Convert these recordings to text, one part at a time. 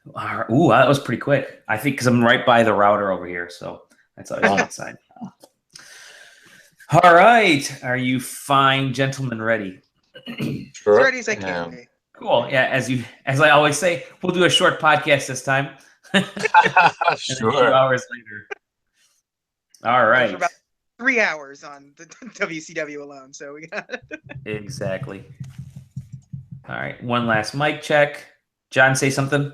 Ooh, that was pretty quick. I think because I'm right by the router over here, so that's always a good sign. All right, are you fine, gentlemen? Ready? Sure. As ready as I can be. Cool. Yeah, as I always say, we'll do a short podcast this time. And a few hours later. All right. For about 3 hours on the WCW alone, so we got exactly. All right, one last mic check. John, say something.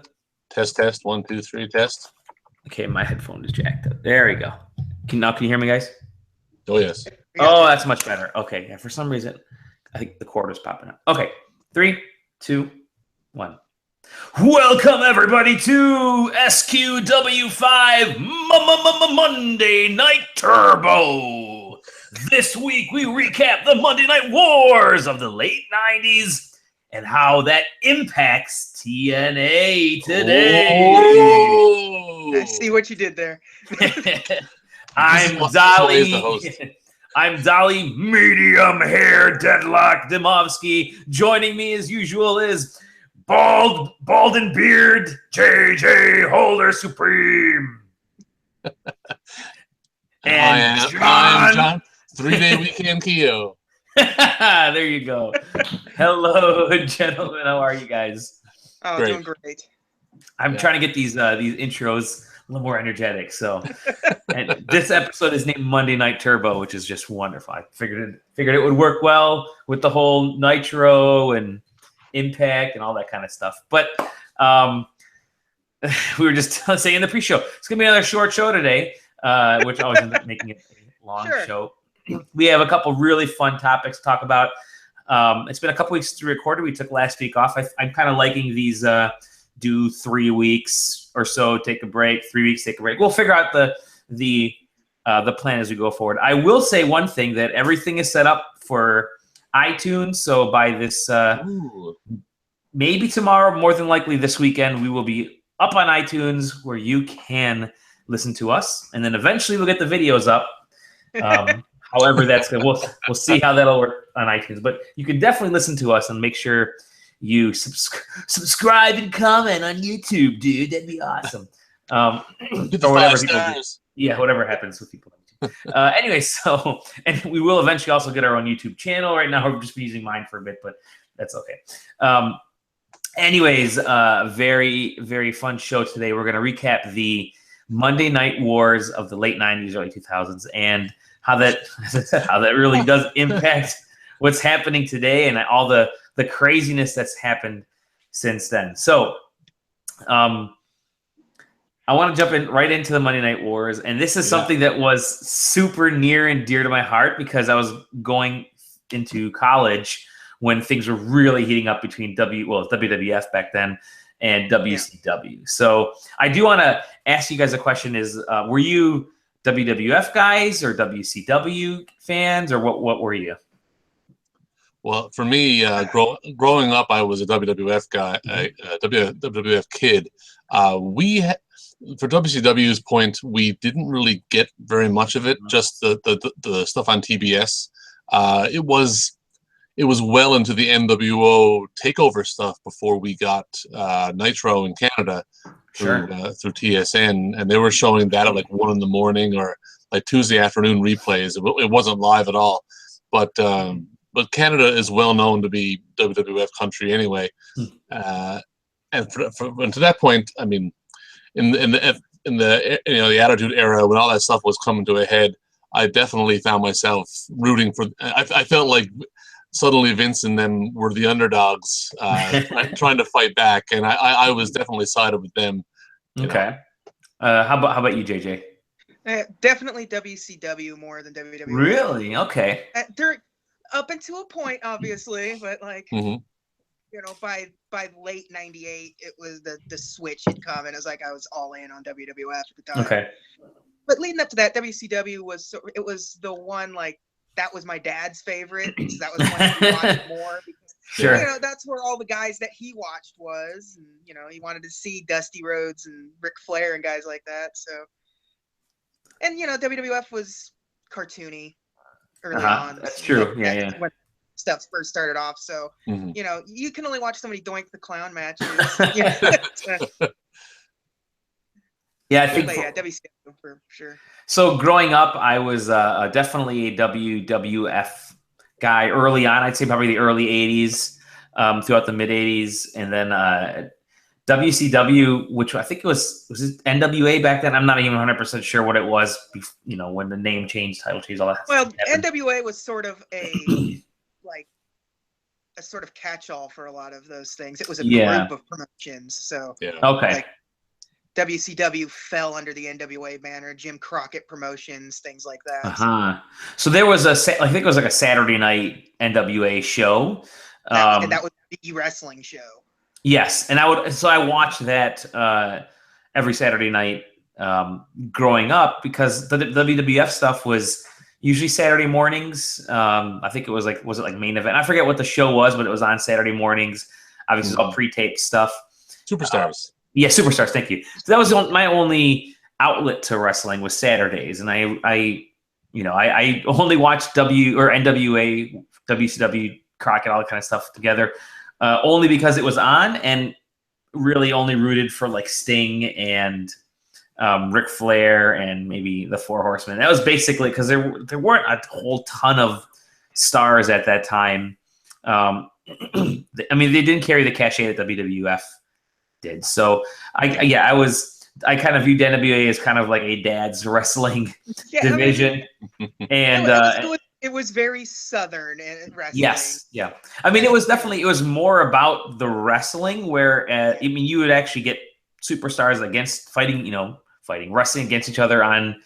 Test 1 2 3 test. Okay, my headphone is jacked up. There we go. Can you hear me, guys? Oh yes. Oh, that's much better. Okay, yeah. For some reason, I think the cord is popping up. Okay, 3, 2, 1. Welcome everybody to SQW5 Monday Night Turbo. This week we recap the Monday Night Wars of the late 90s and how that impacts TNA today. Oh, I see what you did there. I'm Dolly Medium Hair Deadlock Dimovsky. Joining me as usual is Bald and Beard JJ Holder Supreme. And I'm John 3-day weekend Keo. There you go. Hello, gentlemen. How are you guys? Oh, great. Doing great. I'm trying to get these intros a little more energetic. So, and this episode is named Monday Night Turbo, which is just wonderful. I figured it would work well with the whole Nitro and Impact and all that kind of stuff. But we were just saying in the pre-show, it's gonna be another short show today, which always ends up making it a long show. We have a couple really fun topics to talk about. It's been a couple weeks to record. We took last week off. I'm kind of liking these do 3 weeks or so, take a break, 3 weeks, take a break. We'll figure out the plan as we go forward. I will say one thing, that everything is set up for iTunes. So by this, maybe tomorrow, more than likely this weekend, we will be up on iTunes where you can listen to us. And then eventually we'll get the videos up. However, that's good. We'll see how that'll work on iTunes. But you can definitely listen to us and make sure you subscribe and comment on YouTube, dude. That'd be awesome. Or whatever people do. Yeah, whatever happens with people. Anyway, so, and we will eventually also get our own YouTube channel. Right now, we're just using mine for a bit, but that's okay. Anyways, very, very fun show today. We're going to recap the Monday Night Wars of the late 90s, early 2000s, and how that really does impact what's happening today and all the craziness that's happened since then. So, I want to jump right into the Monday Night Wars, and this is something that was super near and dear to my heart because I was going into college when things were really heating up between WWF back then and WCW. So I do want to ask you guys a question: were you WWF guys or WCW fans, or what were you? Well, for me, growing up, I was a WWF guy, a WWF kid. For WCW's point, we didn't really get very much of it. Just the stuff on TBS. It was well into the NWO takeover stuff before we got Nitro in Canada through TSN, and they were showing that at like 1 a.m. or like Tuesday afternoon replays. It wasn't live at all, but Canada is well known to be WWF country anyway. And to that point, I mean, in the Attitude Era, when all that stuff was coming to a head, I definitely found myself rooting for. I felt like suddenly Vince and them were the underdogs trying to fight back, and I was definitely sided with them. Okay. How about you, JJ? Definitely WCW more than WWF. Really? Okay. They're up until a point, obviously, but like by late '98, it was the switch had come, and it was like I was all in on WWF at the time. Okay. But leading up to that, WCW was the one, like, that was my dad's favorite. So that was one he watched more because that's where all the guys that he watched was, and he wanted to see Dusty Rhodes and Ric Flair and guys like that. So, and WWF was cartoony early on. That's true. Yeah. When stuff first started off, so you can only watch somebody doink the clown matches. Yeah, I think WCW for sure. So growing up, I was definitely a WWF guy early on. I'd say probably the early 80s, throughout the mid 80s. And then WCW, which I think was it NWA back then? I'm not even 100% sure what it was, when the name changed, title change, all that. Well, NWA was sort of a sort of catch-all for a lot of those things. It was a group of promotions. So okay. WCW fell under the NWA banner, Jim Crockett Promotions, things like that. So there was I think it was like a Saturday night NWA show. And that was the wrestling show. Yes, and I watched that every Saturday night growing up, because the WWF stuff was usually Saturday mornings. I think it was like Main Event? I forget what the show was, but it was on Saturday mornings. Obviously, it's all pre-taped stuff. Superstars. Yeah, Superstars. Thank you. So that was my only outlet to wrestling was Saturdays, and I only watched NWA, WCW, Crockett, all that kind of stuff together, only because it was on, and really only rooted for like Sting and Ric Flair and maybe the Four Horsemen. That was basically because there weren't a whole ton of stars at that time. I mean, they didn't carry the cachet that WWF did. So I kind of viewed NWA as kind of like a dad's wrestling division. And it was very Southern and wrestling. Yes. Yeah. I mean, it was more about the wrestling, where, you would actually get superstars against fighting wrestling against each other on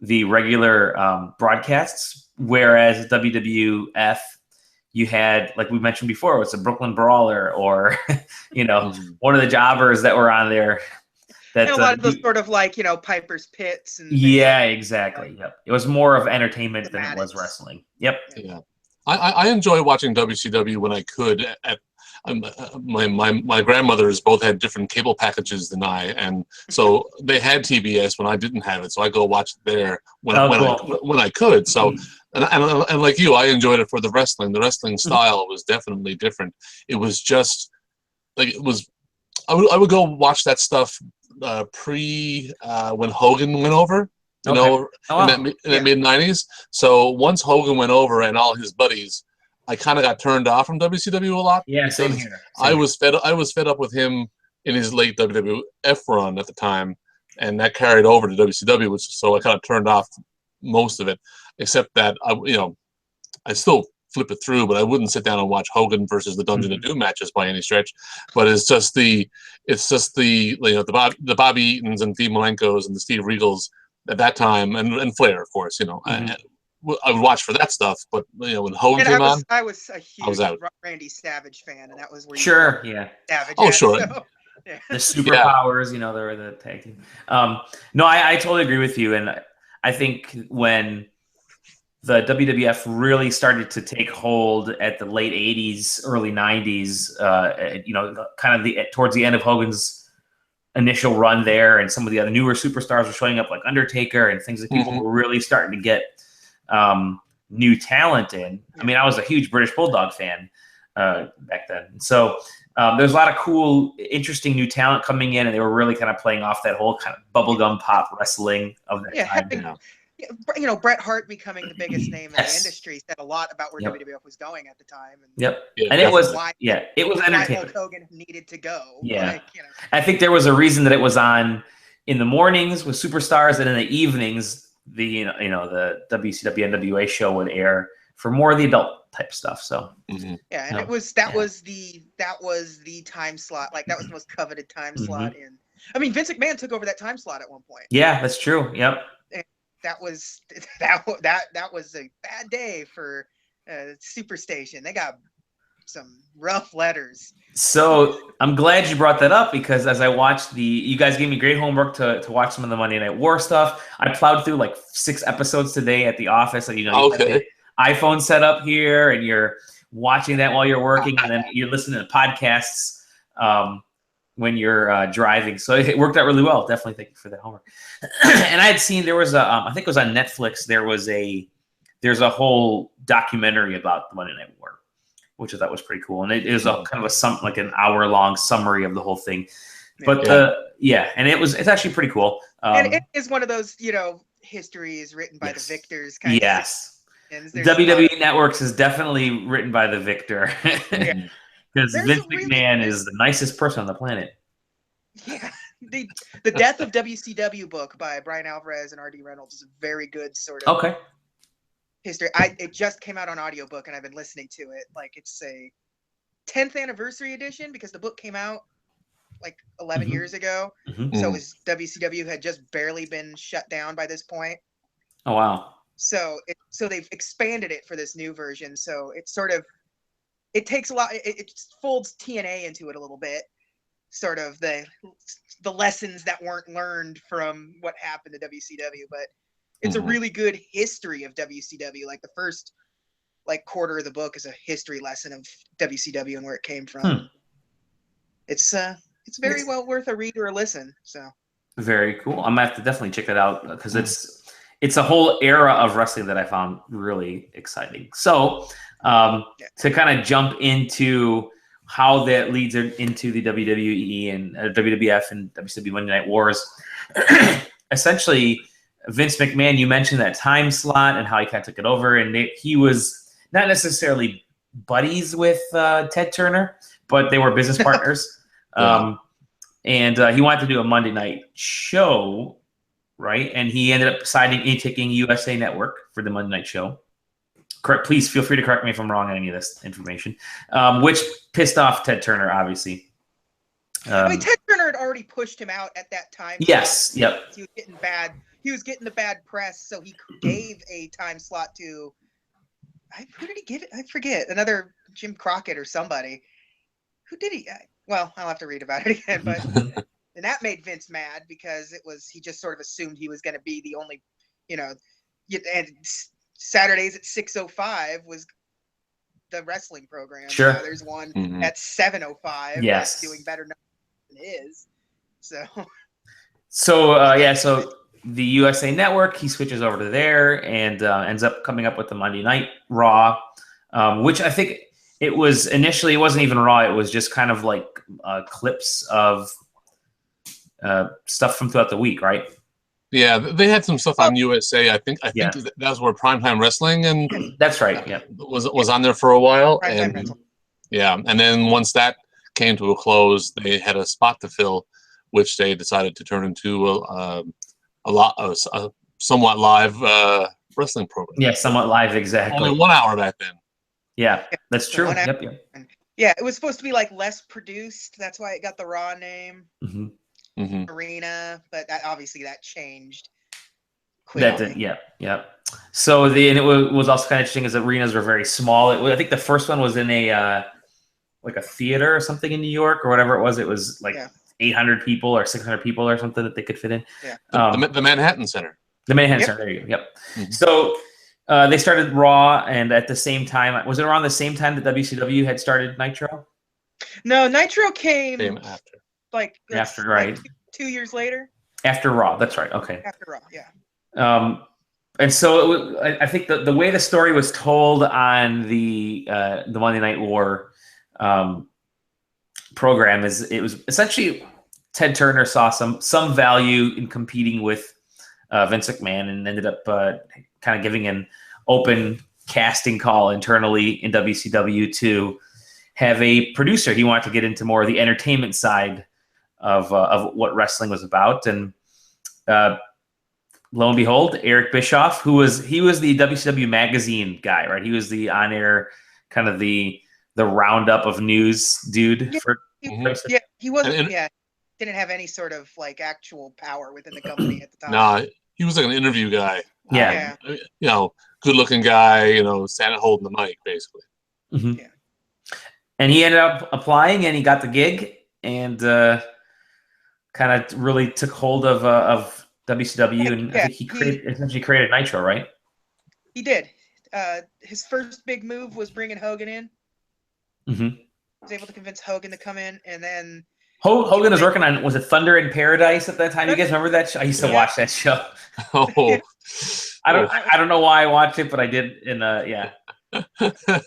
the regular broadcasts. Whereas WWF, you had, like we mentioned before, it was a Brooklyn Brawler, or, one of the jobbers that were on there. And a lot of those sort of Piper's Pits. And exactly. Yep. It was more of entertainment than it was wrestling. Yep. Yeah. I enjoy watching WCW when I could. My grandmothers both had different cable packages than I, and so they had TBS when I didn't have it. So I go watch it there when I could. So and like you, I enjoyed it for the wrestling. The wrestling style was definitely different. It was just like it was. I would go watch that stuff pre when Hogan went over. In that mid 90s. So once Hogan went over and all his buddies, I kind of got turned off from WCW a lot. Yeah, same here. I was fed up with him in his late WWF run at the time, and that carried over to WCW, so I kind of turned off most of it, except that I still flip it through, but I wouldn't sit down and watch Hogan versus the Dungeon of Doom matches by any stretch. But it's just the Bobby Eatons and Dean Malenkos and the Steve Regals at that time, and Flair, of course. I would watch for that stuff, but when Hogan came on, I was a huge Randy Savage fan, and that was where Savage. Sure. So, yeah. The superpowers, they were the tag team. No, I totally agree with you, and I think when the WWF really started to take hold at the late 80s, early 90s, kind of towards the end of Hogan's initial run there, and some of the other newer superstars were showing up, like Undertaker, and things that people were really starting to get new talent in. I mean, I was a huge British Bulldog fan back then. So there's a lot of cool, interesting new talent coming in, and they were really kind of playing off that whole kind of bubblegum pop wrestling of that time. Bret Hart becoming the biggest name in the industry said a lot about where WWF was going at the time. And and it was entertaining. Hulk Hogan needed to go. Yeah, I think there was a reason that it was on in the mornings with superstars, and in the evenings, the the WCW NWA show would air for more of the adult type stuff. So and it was that was the time slot. Like, that was the most coveted time slot in. I mean, Vince McMahon took over that time slot at one point. Yeah, that's true. Yep. That was a bad day for Superstation. They got some rough letters. So I'm glad you brought that up, because as I watched you guys gave me great homework to watch some of the Monday Night War stuff. I plowed through like 6 episodes today at the office, and you got the iPhone set up here, and you're watching that while you're working, and then you're listening to podcasts when you're driving. So it worked out really well. Definitely thank you for that homework. And I had seen there was I think it was on Netflix. There's a whole documentary about the Monday Night War, which I thought was pretty cool. And it is kind of an hour-long summary of the whole thing. But and it's actually pretty cool. And it is one of those, history is written by the victors kind of. Yes. WWE Networks is definitely written by the victor. Because Vince McMahon is the nicest person on the planet. Yeah. The Death of WCW book by Brian Alvarez and R.D. Reynolds is a very good sort of history. It just came out on audiobook, and I've been listening to it. Like, it's a 10th anniversary edition because the book came out like 11 years ago. So WCW had just barely been shut down by this point. Oh, wow. So they've expanded it for this new version. So it's sort of, it takes a lot, it folds TNA into it a little bit. Sort of the lessons that weren't learned from what happened to WCW, but it's a really good history of WCW. Like the first quarter of the book is a history lesson of WCW and where it came from. It's very well worth a read or a listen. So very cool. I'm gonna have to definitely check that out because it's a whole era of wrestling that I found really exciting. So to kind of jump into how that leads into the WWE and WWF and WCW Monday Night Wars. Essentially, Vince McMahon, you mentioned that time slot and how he kind of took it over, and he was not necessarily buddies with Ted Turner, but they were business partners. And he wanted to do a Monday night show, right? And he ended up taking USA Network for the Monday night show. Please feel free to correct me if I'm wrong on any of this information, which pissed off Ted Turner, obviously. Ted Turner had already pushed him out at that time. Yes, yep. He was getting the bad press, so he gave a time slot to, who did he give it? I forget. Another Jim Crockett or somebody. Who did he? Well, I'll have to read about it again. But and that made Vince mad because he just sort of assumed he was going to be the only, and Saturdays at 6:05 was the wrestling program. Sure. There's one at 7:05. Yes. Doing better than his. So the USA Network, he switches over to there and ends up coming up with the Monday Night Raw, which I think it wasn't even Raw. It was just kind of like clips of stuff from throughout the week, right? Yeah, they had some stuff on USA. I think that was where Primetime Wrestling and that's right. Yeah, was on there for a while, and then once that came to a close, they had a spot to fill, which they decided to turn into a somewhat live wrestling program. Yeah, somewhat live, exactly. Only 1 hour back then. Yeah, that's true. Yep. Yeah, it was supposed to be like less produced. That's why it got the Raw name. Arena, but obviously that changed quickly. So it was also kind of interesting as arenas were very small. I think the first one was in a like a theater or something in New York or whatever it was. It was like 800 people or 600 people or something that they could fit in. Yeah, the Manhattan Center. The Manhattan Center. There you go. Yep. So they started Raw, and at the same time, was it around the same time that WCW had started Nitro? No, Nitro came after. After, right? 2 years later. After Raw, that's right. Okay. After Raw, yeah. And so I think the way the story was told on the Monday Night War program is it was essentially Ted Turner saw some value in competing with Vince McMahon and ended up kind of giving an open casting call internally in WCW to have a producer. He wanted to get into more of the entertainment side of what wrestling was about, and lo and behold, Eric Bischoff, he was the WCW magazine guy, right? He was the on-air kind of the roundup of news dude. He wasn't. Didn't have any sort of like actual power within the company at the time. No, he was like an interview guy. Yeah. Good-looking guy. Standing holding the mic, basically. Mm-hmm. Yeah. And he ended up applying, and he got the gig, and kind of really took hold of WCW, and I think he essentially created Nitro, right? He did. His first big move was bringing Hogan in. Mm-hmm. He was able to convince Hogan to come in, and then Hogan was working on, was it Thunder in Paradise at that time? You guys remember that show? I used to watch that show. I don't know why I watched it, but I did. There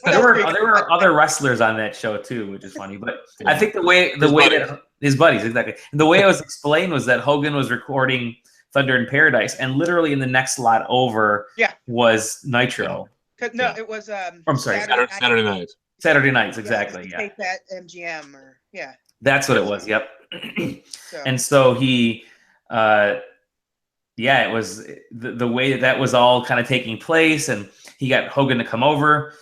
were other wrestlers on that show too, which is funny. But I think the way that His buddies, exactly. And the way it was explained was that Hogan was recording Thunder in Paradise, and literally in the next slot over was Nitro. No, it was I'm sorry, Saturday night. Saturday nights, exactly. Yeah. Tape at MGM or That's what it was. Yep. And so he, it was the way that was all kind of taking place, and he got Hogan to come over,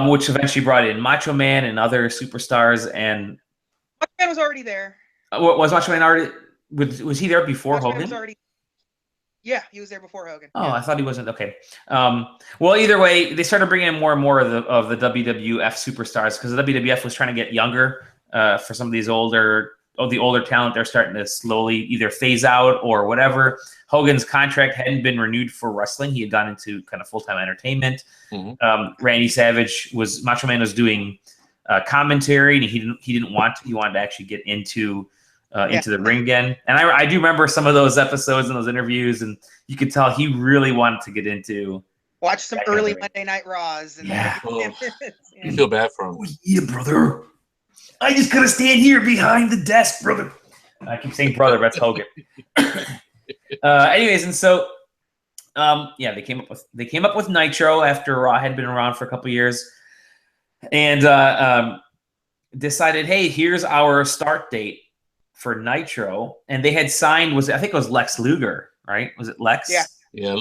which eventually brought in Macho Man and other superstars. And Macho Man was already there. Was Macho Man already? Was he there before Macho Hogan? Man was already. Yeah, he was there before Hogan. Oh, I thought he wasn't. Okay. Well, either way, they started bringing in more and more of the WWF superstars because the WWF was trying to get younger for some of these older talent. They're starting to slowly either phase out or whatever. Hogan's contract hadn't been renewed for wrestling. He had gone into kind of full-time entertainment. Randy Savage Macho Man was doing commentary, and he didn't want to. He wanted to actually get into the ring again. And I do remember some of those episodes and those interviews, and you could tell he really wanted to get into. Watch some early Monday Night Raws. And you feel bad for him. Oh, yeah, brother. I just gotta stand here behind the desk, brother. I keep saying brother, that's Hogan. Anyways, and so they came up with Nitro after Raw had been around for a couple years, and decided, hey, here's our start date for Nitro. And they had signed, I think it was Lex Luger, right? Was it Lex? Yeah.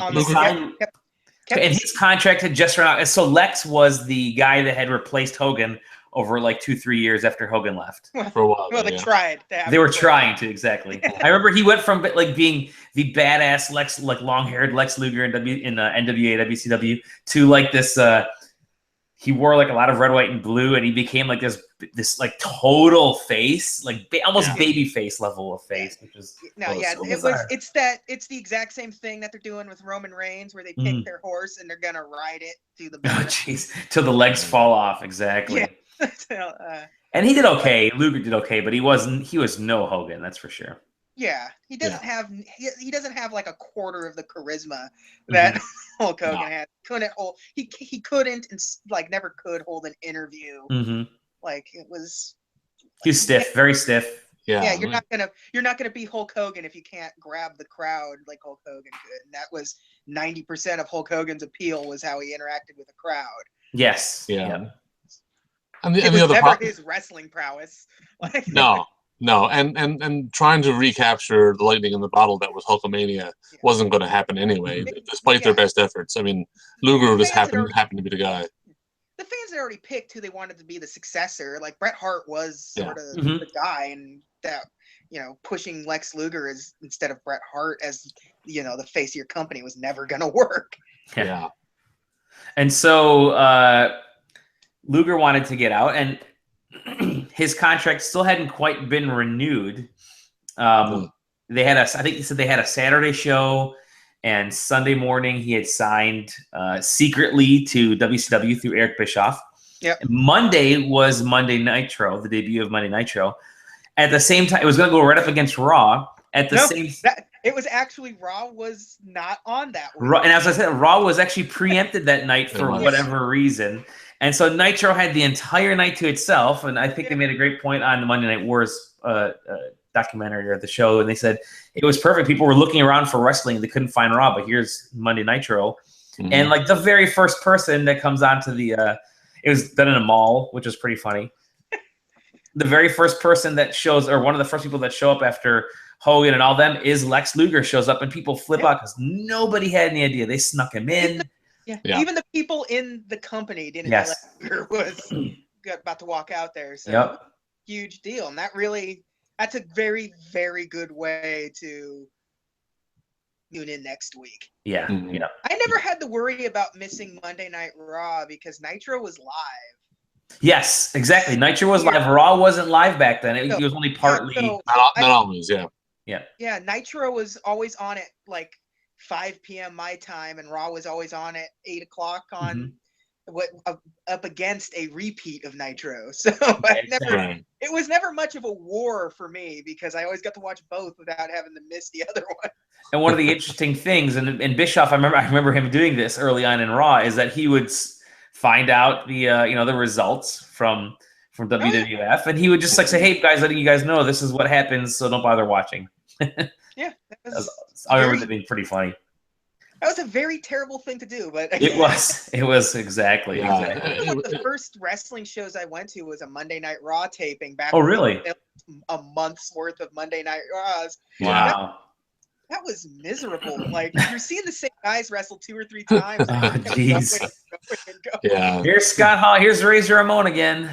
And his contract had just run out. And so Lex was the guy that had replaced Hogan over like 2-3 years after Hogan left. For a while. Well, they tried. They were trying to, exactly. I remember he went from like being the badass Lex, like long-haired Lex Luger in NWA, WCW, to like this. He wore like a lot of red, white, and blue, and he became like this like total face, like almost baby face level of face, which is it's the exact same thing that they're doing with Roman Reigns, where they pick their horse and they're gonna ride it to the oh jeez, till the legs fall off, exactly. And he did okay. Luger did okay, but he was no Hogan, that's for sure. Yeah, he doesn't have like a quarter of the charisma that Hulk Hogan had. He couldn't and like never could hold an interview. Like it was. He's stiff, very stiff. Yeah, you're not gonna be Hulk Hogan if you can't grab the crowd like Hulk Hogan could, and that was 90% of Hulk Hogan's appeal was how he interacted with the crowd. Yes. Yeah. And the other never his wrestling prowess. Like, No, and trying to recapture the lightning in the bottle that was Hulkamania wasn't going to happen anyway, despite their best efforts. I mean, Luger just happened to be the guy. The fans had already picked who they wanted to be the successor. Like Bret Hart was sort of the guy, and that pushing Lex Luger instead of Bret Hart as the face of your company was never going to work. Yeah. And so Luger wanted to get out, and his contract still hadn't quite been renewed. They had I think he said they had a Saturday show, and Sunday morning he had signed secretly to WCW through Eric Bischoff. Yep. Monday was Monday Nitro, the debut of Monday Nitro. At the same time, it was going to go right up against Raw. It was actually Raw was not on that week. And as I said, Raw was actually preempted that night for whatever reason. And so Nitro had the entire night to itself. And I think they made a great point on the Monday Night Wars documentary or the show. And they said it was perfect. People were looking around for wrestling and they couldn't find Raw, but here's Monday Nitro. And like the very first person that comes onto the, it was done in a mall, which was pretty funny. The very first person that shows, or one of the first people that show up after Hogan and all them, is Lex Luger shows up, and people flip out because nobody had any idea. They snuck him in. Even the people in the company didn't know Lex Luger was about to walk out there. So huge deal. And that's a very, very good way to tune in next week. Yeah. I never had to worry about missing Monday Night Raw because Nitro was live. Yes, exactly. Nitro was live. Raw wasn't live back then. It was only partly. Not always, Yeah, Nitro was always on at like 5 p.m. my time, and Raw was always on at 8 o'clock on up against a repeat of Nitro. So it was never much of a war for me because I always got to watch both without having to miss the other one. And one of the interesting things, and Bischoff, I remember him doing this early on in Raw, is that he would find out the the results from from WWF, and he would just like say, "Hey guys, letting you guys know this is what happens, so don't bother watching." Yeah, I remember that being pretty funny. That was a very terrible thing to do, but it was exactly. Like the first wrestling shows I went to was a Monday Night Raw taping back. Oh, really? A month's worth of Monday Night Raws. Wow. That was miserable. Like you're seeing the same guys wrestle 2 or 3 times. Oh, jeez. Yeah. Here's Scott Hall. Here's Razor Ramon again.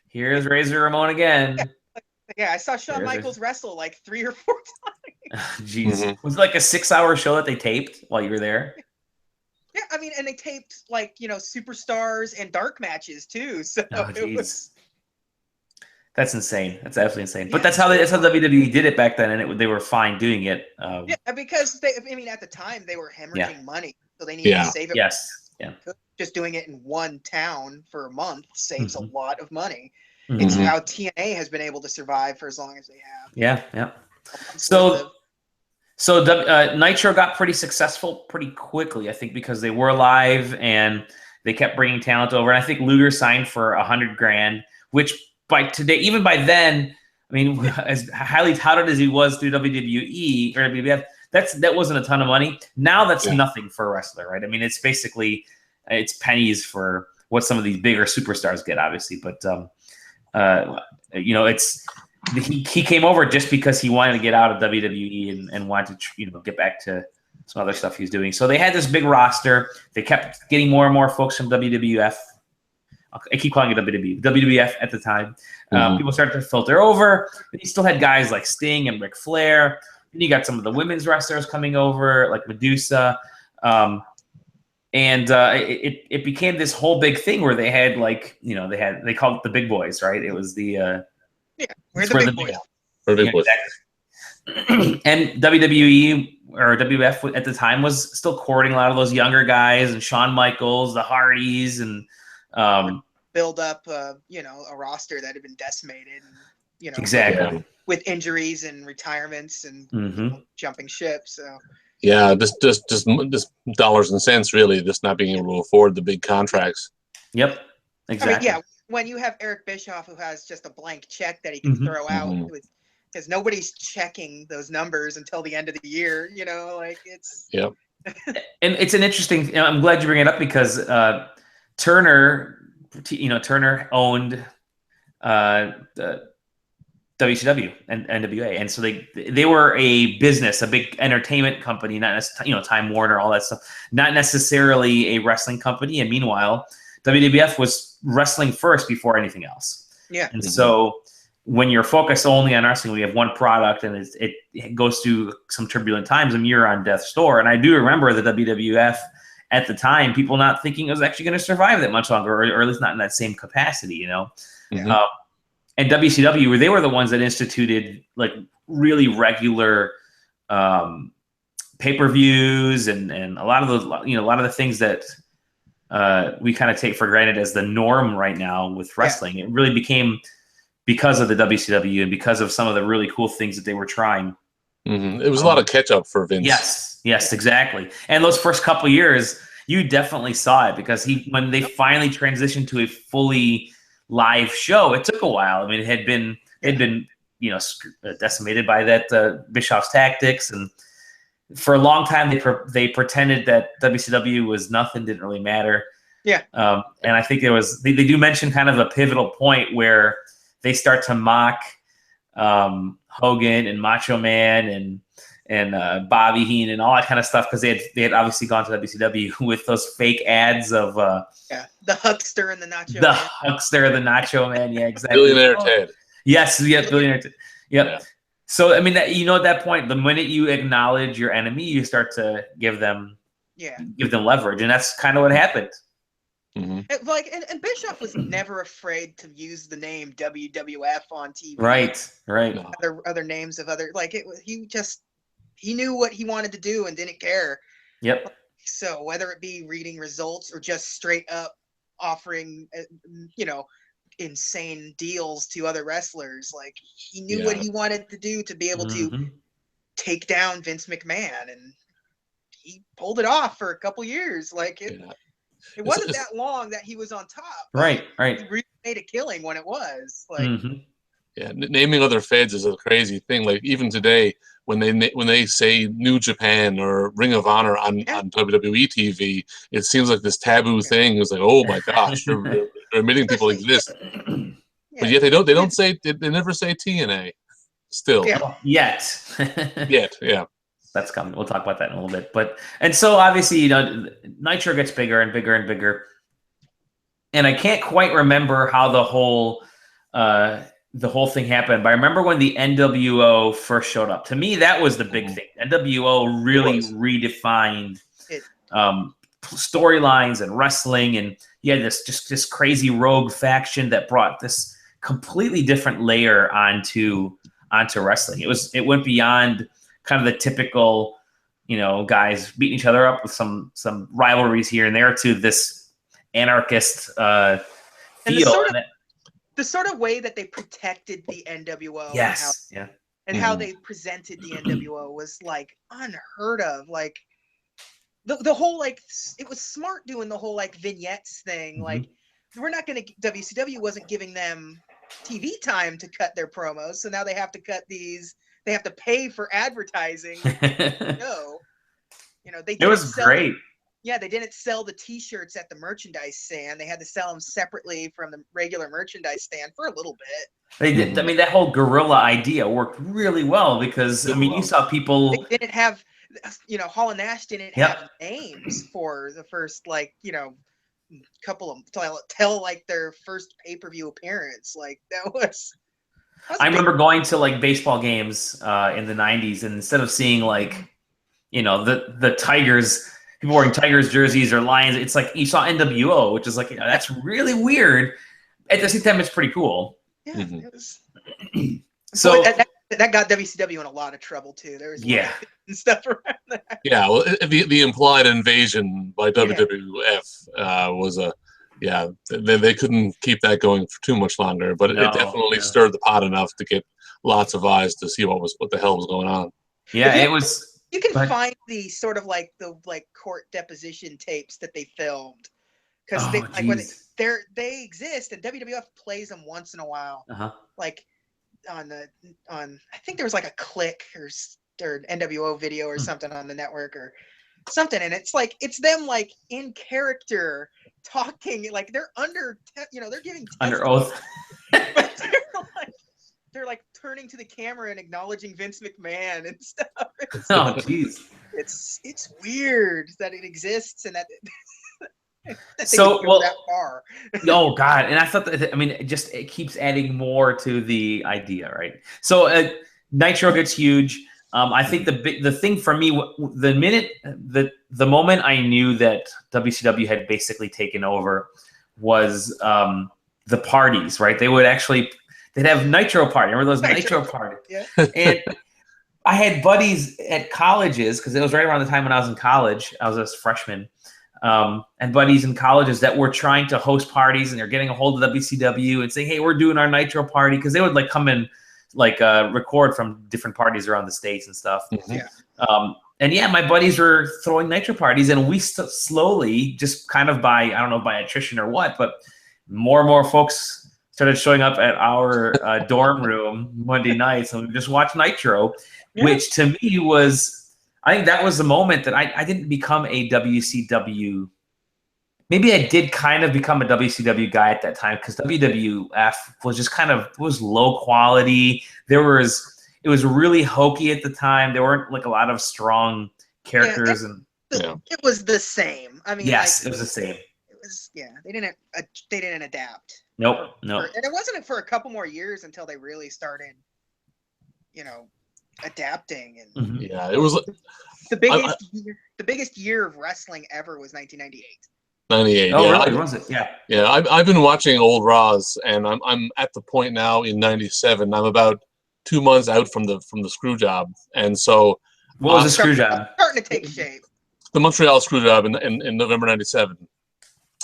Here's Razor Ramon again. Yeah, I saw Shawn Michaels wrestle like 3 or 4 times. Jeez. Was it like a 6-hour show that they taped while you were there? Yeah, I mean, and they taped like, superstars and dark matches too. So it was... That's insane. That's absolutely insane. But that's how WWE did it back then, and they were fine doing it. Yeah, because at the time they were hemorrhaging money, so they needed to save it. Yes. Yeah. Just doing it in one town for a month saves a lot of money. Mm-hmm. It's how TNA has been able to survive for as long as they have. Yeah. So Nitro got pretty successful pretty quickly, I think, because they were live and they kept bringing talent over. And I think Luger signed for $100,000, which even by then, I mean, as highly touted as he was through WWE or WWF, that wasn't a ton of money. Now that's nothing for a wrestler, right? I mean, it's basically pennies for what some of these bigger superstars get, obviously. But he came over just because he wanted to get out of WWE and wanted to get back to some other stuff he was doing. So they had this big roster. They kept getting more and more folks from WWF. I keep calling it WWF at the time. People started to filter over. But you still had guys like Sting and Ric Flair. Then you got some of the women's wrestlers coming over, like Medusa. It became this whole big thing where they had they called it the big boys, right? It was the we're the big boys. We're the big boys. Exactly. And WWE or WWF at the time was still courting a lot of those younger guys and Shawn Michaels, the Hardys, and build up a roster that had been decimated, and, exactly with injuries and retirements and jumping ship. So yeah, just dollars and cents, really, just not being able to afford the big contracts. Yep, exactly. I mean, when you have Eric Bischoff who has just a blank check that he can throw out, because nobody's checking those numbers until the end of the year, it's And it's an interesting. I'm glad you bring it up because Turner owned WCW and NWA, and so they were a business, a big entertainment company, not Time Warner, all that stuff, not necessarily a wrestling company. And meanwhile, WWF was wrestling first before anything else. Yeah, and so when you're focused only on wrestling, we have one product, and it goes through some turbulent times, and you're on death's door. And I do remember the WWF at the time, people not thinking it was actually going to survive that much longer, or at least not in that same capacity, And WCW, they were the ones that instituted like really regular pay-per-views and a lot of the things that we kind of take for granted as the norm right now with wrestling. Yeah. It really became because of the WCW and because of some of the really cool things that they were trying. It was a lot of catch up for Vince. Yes, exactly. And those first couple years, you definitely saw it because when they finally transitioned to a fully live show, it took a while. I mean, it had been decimated by that Bischoff's tactics, and for a long time they pretended that WCW was nothing, didn't really matter. Yeah. And I think they do mention kind of a pivotal point where they start to mock Hogan and Macho Man and Bobby Heenan and all that kind of stuff because they had obviously gone to WCW with those fake ads of the huckster and the nacho. The huckster and the nacho man, yeah, exactly. Billionaire Ted. Yes, billionaire Ted. Yep. Yeah. So I mean, at that point, the minute you acknowledge your enemy, you start to give them leverage, and that's kind of what happened. And Bischoff was never afraid to use the name WWF on TV. Right. Other names of other he knew what he wanted to do and didn't care. Yep. So whether it be reading results or just straight up offering, insane deals to other wrestlers, like he knew what he wanted to do to be able to take down Vince McMahon, and he pulled it off for a couple years. Like it wasn't that long that he was on top. Right. He really made a killing when it was. Like, yeah, naming other feds is a crazy thing. Like even today, when they say New Japan or Ring of Honor on WWE TV, it seems like this taboo thing. It's like, oh my gosh, they're admitting people exist, but yet they don't say they never say TNA. Still, yet, yeah. That's coming. We'll talk about that in a little bit. And so obviously, you know, Nitro gets bigger and bigger and bigger. And I can't quite remember how the whole thing happened, but I remember when the NWO first showed up. To me, that was the big thing. NWO really redefined storylines and wrestling, and you had this crazy rogue faction that brought this completely different layer onto wrestling. It went beyond kind of the typical, you know, guys beating each other up with some rivalries here and there to this anarchist feel. The sort of way that they protected the NWO, and how they presented the NWO was like unheard of. Like the whole, like, it was smart doing the whole like vignettes thing. Like, we're not going to, WCW wasn't giving them TV time to cut their promos, so now they have to cut these. They have to pay for advertising. No, you know, it was great. They didn't sell the T-shirts at the merchandise stand. They had to sell them separately from the regular merchandise stand for a little bit. They did. I mean, that whole guerrilla idea worked really well because, I mean, you saw people. They didn't have, you know, Hall and Nash didn't have names for the first, like, you know, couple of till like their first pay-per-view appearance. Like, that was. I remember going to like baseball games in the 90s, and instead of seeing like, you know, the Tigers, people wearing Tigers jerseys or Lions, it's like you saw NWO, which is like, you know, that's really weird. At the same time, it's pretty cool. Yeah, it was. So that got WCW in a lot of trouble too. There was and stuff around that. Yeah, well, the implied invasion by WWF was a. Yeah, they couldn't keep that going for too much longer, but it definitely stirred the pot enough to get lots of eyes to see what the hell was going on. Yeah, it was. You can find the sort of like the court deposition tapes that they filmed, because they exist, and WWF plays them once in a while. Like on I think there was like a Click or NWO video or something on the network or something, and it's like it's them like in character talking, like they're under, you know, they're giving under oath, but they're like turning to the camera and acknowledging Vince McMahon and stuff. Oh, jeez, it's weird that it exists and that. So well, that far. Oh God, and I thought that, I mean, it keeps adding more to the idea, right? So Nitro gets huge. I think the thing for me, the moment I knew that WCW had basically taken over was the parties, right? They'd have Nitro party. Remember those Nitro parties? Yeah. And I had buddies at colleges, because it was right around the time when I was in college. I was a freshman, and buddies in colleges that were trying to host parties, and they're getting a hold of WCW and saying, "Hey, we're doing our Nitro party," because they would like come in. Like record from different parties around the States and stuff. And my buddies were throwing Nitro parties, and we slowly, just kind of by attrition or what, but more and more folks started showing up at our dorm room Monday nights, and we just watched Nitro, which to me was, I think that was the moment that I didn't become a WCW. Maybe I did kind of become a WCW guy at that time, because WWF was just was low quality. It was really hokey at the time. There weren't like a lot of strong characters, it was the same. I mean, yes, it was the same. It was they didn't adapt. Nope. And it wasn't for a couple more years until they really started, you know, adapting. And it was the biggest year of wrestling ever was 1998. 98. Oh, really? Was it? Yeah. Yeah, I've been watching old Raws, and I'm at the point now in 97. I'm about 2 months out from the screw job, and so what was the screw job? Starting to take shape. The Montreal screw job in November '97,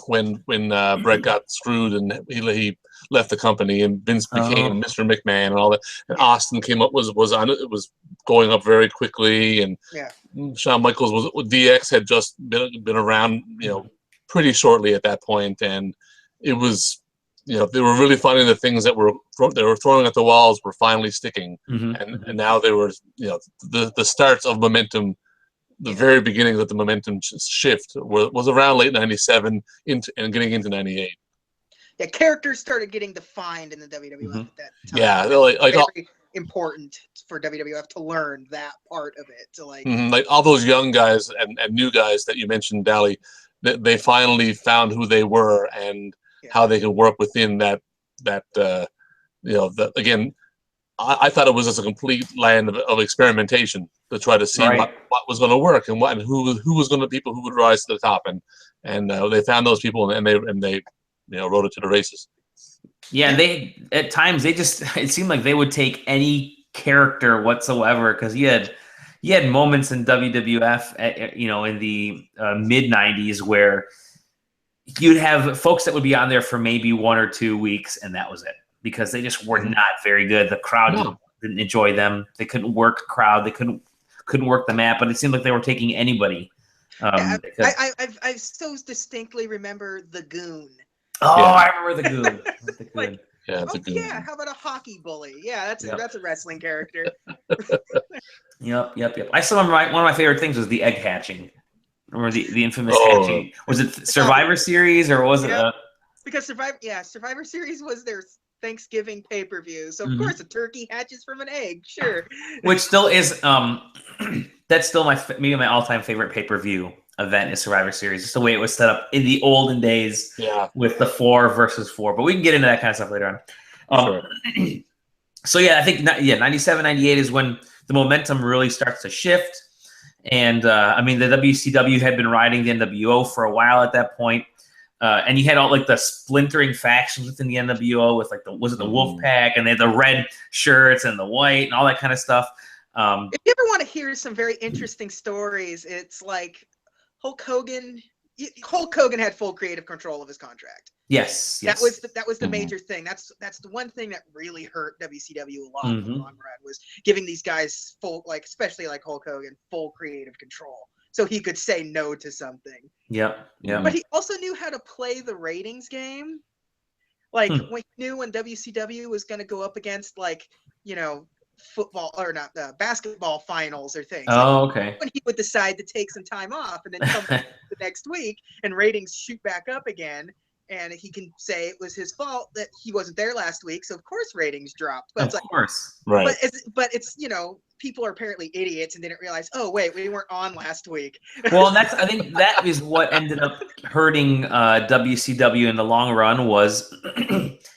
when Brett got screwed and he left the company, and Vince became Mr. McMahon and all that, and Austin came up was on it. It was going up very quickly, and Shawn Michaels DX had just been around, you know, pretty shortly at that point, and it was they were really finding the things that they were throwing at the walls were finally sticking, and now they were the starts of momentum. The very beginning of the momentum shift was around late '97 and getting into '98. Yeah, characters started getting defined in the WWF at that time. Yeah, very important for WWF to learn that part of it. To like all those young guys and new guys that you mentioned, Dally, they finally found who they were and how they could work within that. Again, I thought it was just a complete land of experimentation to try to see what was going to work and who was going to people who would rise to the top, and they found those people and they rode it to the races. Yeah, they at times it seemed like they would take any character whatsoever, because you had moments in WWF in the mid '90s where you'd have folks that would be on there for maybe 1 or 2 weeks, and that was it, because they just were not very good. The crowd didn't enjoy them. They couldn't work a crowd. They couldn't work the mat. But it seemed like they were taking anybody. I so distinctly remember the Goon. Oh, yeah. I remember the Goon. The Goon. Yeah, how about a hockey bully? Yeah, that's a wrestling character. Yep. I still remember one of my favorite things was the egg hatching. Remember the infamous hatching? Was it Survivor Series or was it? Because Survivor Series was their Thanksgiving pay-per-view. So of course a turkey hatches from an egg, sure. Which still is that's still maybe my all-time favorite pay-per-view event is Survivor Series. Just the way it was set up in the olden days with the 4 versus 4. But we can get into that kind of stuff later on. Sure. So I think 97, 98 is when the momentum really starts to shift. And the WCW had been riding the NWO for a while at that point. And you had all like the splintering factions within the NWO with the Wolf Pack, and they had the red shirts and the white and all that kind of stuff. If you ever want to hear some very interesting stories, it's like Hulk Hogan had full creative control of his contract. Yes. That was the major thing. That's the one thing that really hurt WCW a lot in the long run, was giving these guys full, especially like Hulk Hogan, full creative control, so he could say no to something. Yeah. But he also knew how to play the ratings game. When he knew when WCW was going to go up against football or not basketball finals or things. Okay. When he would decide to take some time off and then come back the next week and ratings shoot back up again, and he can say it was his fault that he wasn't there last week, so of course ratings dropped. But of course, right? But it's people are apparently idiots and didn't realize. Oh wait, we weren't on last week. Well, I think that is what ended up hurting WCW in the long run. Was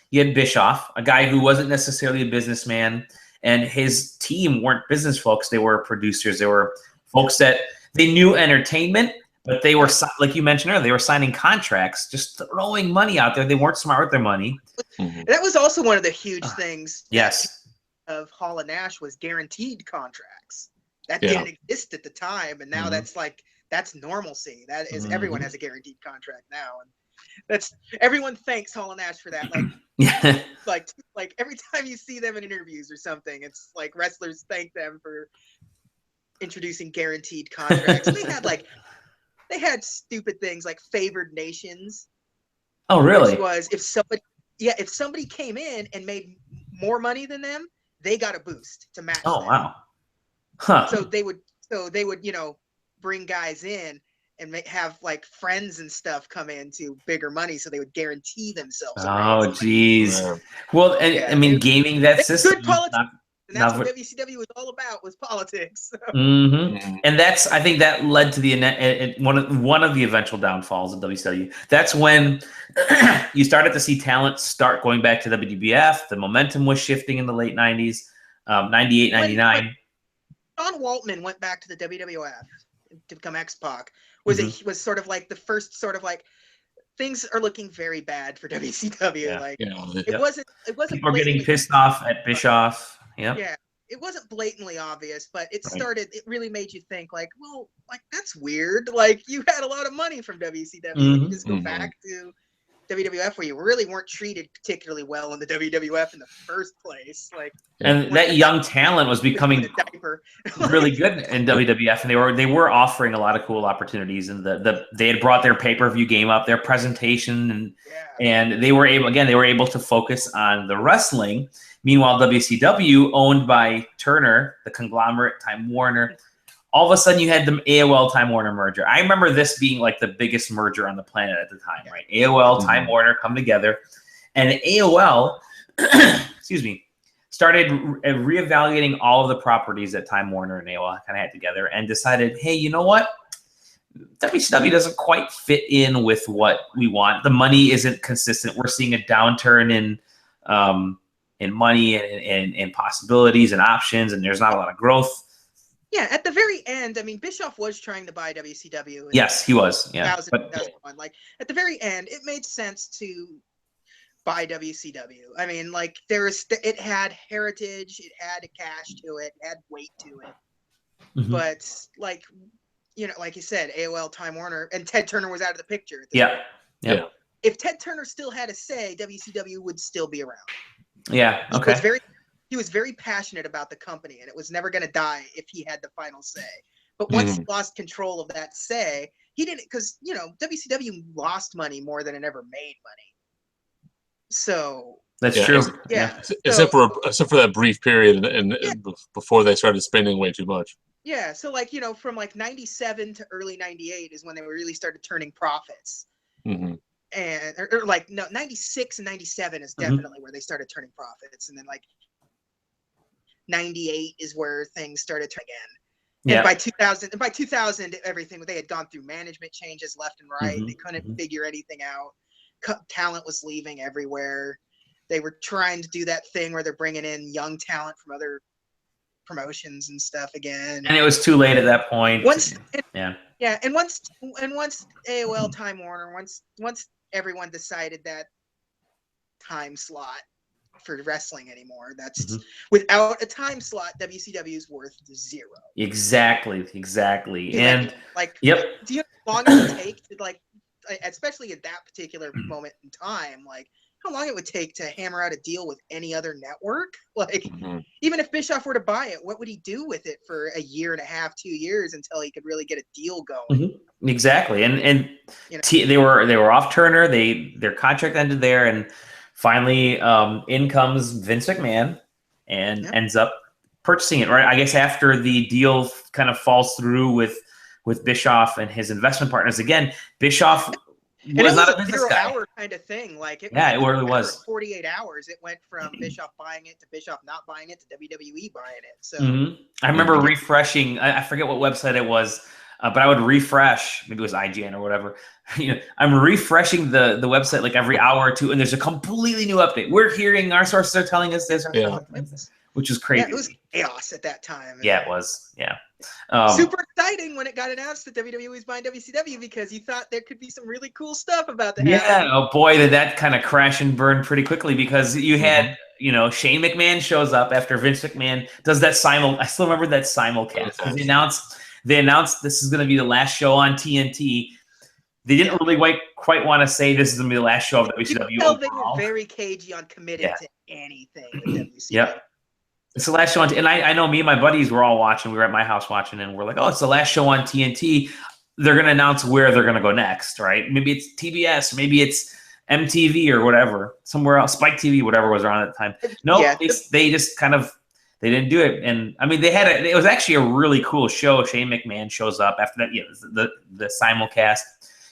you had Bischoff, a guy who wasn't necessarily a businessman, and his team weren't business folks. They were producers. They were folks that they knew entertainment, but they were, like you mentioned earlier, they were signing contracts, just throwing money out there. They weren't smart with their money. That was also one of the huge things. Yes. Of Hall and Nash was guaranteed contracts. That didn't exist at the time, and now that's normalcy. That is everyone has a guaranteed contract now, and that's everyone thanks Hall and Nash for that. Like every time you see them in interviews or something, it's like wrestlers thank them for introducing guaranteed contracts. They had stupid things like favored nations. Oh, really? Which was if somebody came in and made more money than them, they got a boost to match. Oh, them. wow. Huh. So they would bring guys in and have friends and stuff come in to bigger money, so they would guarantee themselves. Oh, geez. Well, gaming that system. Good politics. And that's what WCW was all about, was politics. So. And I think that led to one of the eventual downfalls of WCW. That's when you started to see talent start going back to WWF. The momentum was shifting in the late 90s, 98, 99. John Waltman went back to the WWF to become X-Pac. Was sort of like the first sort of things are looking very bad for WCW. It wasn't. People are getting pissed off at Bischoff. Yeah, it wasn't blatantly obvious, but it started. It really made you think, that's weird. You had a lot of money from WCW. You just go back to WWF, where you really weren't treated particularly well in the WWF in the first place. Like, and that young talent was becoming really good in WWF, and they were offering a lot of cool opportunities. And they had brought their pay-per-view game up, their presentation, and they were able to focus on the wrestling. Meanwhile, WCW, owned by Turner, the conglomerate, Time Warner. All of a sudden, you had the AOL Time Warner merger. I remember this being like the biggest merger on the planet at the time, right? AOL, Time Warner come together, and AOL, excuse me, started reevaluating all of the properties that Time Warner and AOL kind of had together, and decided, hey, you know what? WCW doesn't quite fit in with what we want. The money isn't consistent. We're seeing a downturn in money and possibilities and options, and there's not a lot of growth. Yeah, at the very end, I mean, Bischoff was trying to buy WCW. Yes, he was. Yeah, 2001. Like, at the very end, it made sense to buy WCW. I mean, like, it had heritage, it had a cash to it, it had weight to it. Mm-hmm. But, like, you know, like you said, AOL, Time Warner, and Ted Turner was out of the picture. Yeah. If Ted Turner still had a say, WCW would still be around. Yeah. Okay. He was very passionate about the company, and it was never going to die if he had the final say. But once he lost control of that say, he didn't, because, you know, WCW lost money more than it ever made money. So that's true. Yeah. Except for that brief period and before they started spending way too much. Yeah. So, like, you know, from like 97 to early 98 is when they really started turning profits. Mm-hmm. And or like, no, 96 and 97 is definitely where they started turning profits. And then, like, 98 is where things started to again. And by 2000, everything, they had gone through management changes left and right. They couldn't figure anything out. Talent was leaving everywhere. They were trying to do that thing where they're bringing in young talent from other promotions and stuff again. And it was too late at that point. And once AOL, Time Warner, once everyone decided that time slot for wrestling anymore, that's without a time slot, WCW is worth zero. Exactly. And like, do you know how long it would take to, like, especially at that particular moment in time, like, how long it would take to hammer out a deal with any other network? Like, even if Bischoff were to buy it, what would he do with it for a year and a half, 2 years until he could really get a deal going? Exactly. And you know, they were off Turner. Their contract ended there, and finally, in comes Vince McMahon and ends up purchasing it, right? I guess after the deal kind of falls through with Bischoff and his investment partners. Again, Bischoff was not a business guy. 0-hour kind of thing. Like, it really was. 48 hours. It went from Bischoff buying it to Bischoff not buying it to WWE buying it. So I remember refreshing. I forget what website it was. But I would refresh, maybe it was IGN or whatever. You know, I'm refreshing the website like every hour or two, and there's a completely new update. We're hearing, our sources are telling us this, which is crazy. Yeah, it was chaos at that time. Yeah, it was. Yeah. Super exciting when it got announced that WWE was buying WCW, because you thought there could be some really cool stuff about that. Yeah. Oh boy, did that kind of crash and burn pretty quickly, because you had, you know, Shane McMahon shows up after Vince McMahon does that I still remember that simulcast, because they announced this is going to be the last show on TNT. They didn't really quite want to say this is going to be the last show of WCW. You know, they were very cagey on committing to anything with WCW. Yep. It's the last show on and I know me and my buddies were all watching. We were at my house watching, and we're like, oh, it's the last show on TNT. They're going to announce where they're going to go next, right? Maybe it's TBS, maybe it's MTV or whatever, somewhere else, Spike TV, whatever was around at the time. No, they just kind of, they didn't do it. And I mean, it was actually a really cool show. Shane McMahon shows up after that, the simulcast.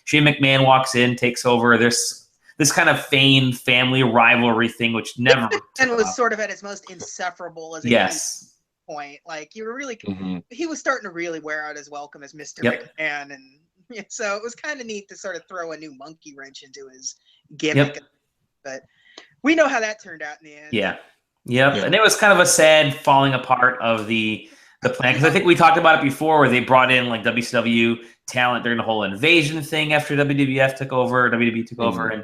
Shane McMahon walks in, takes over. There's this kind of feigned family rivalry thing, which never and was sort of at its most insufferable as a point. Like, you were really, he was starting to really wear out his welcome as Mr. McMahon, and so it was kind of neat to sort of throw a new monkey wrench into his gimmick. But we know how that turned out in the end. Yeah. And it was kind of a sad falling apart of the plan, because I think we talked about it before, where they brought in like WCW talent during the whole invasion thing after WWE took over, and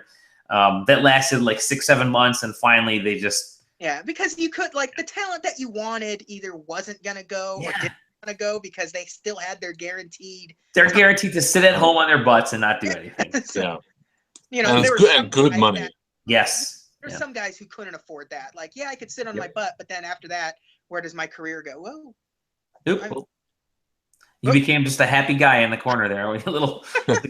that lasted like 6-7 months, and finally they just because you could, like, the talent that you wanted either wasn't gonna go or didn't want to go, because they still had their guaranteed to sit at home on their butts and not do anything. You know, and there it's were good and good money. Yes. There's some guys who couldn't afford that. Like, yeah, I could sit on my butt, but then after that, where does my career go? Whoa. Oop. You became just a happy guy in the corner there with a little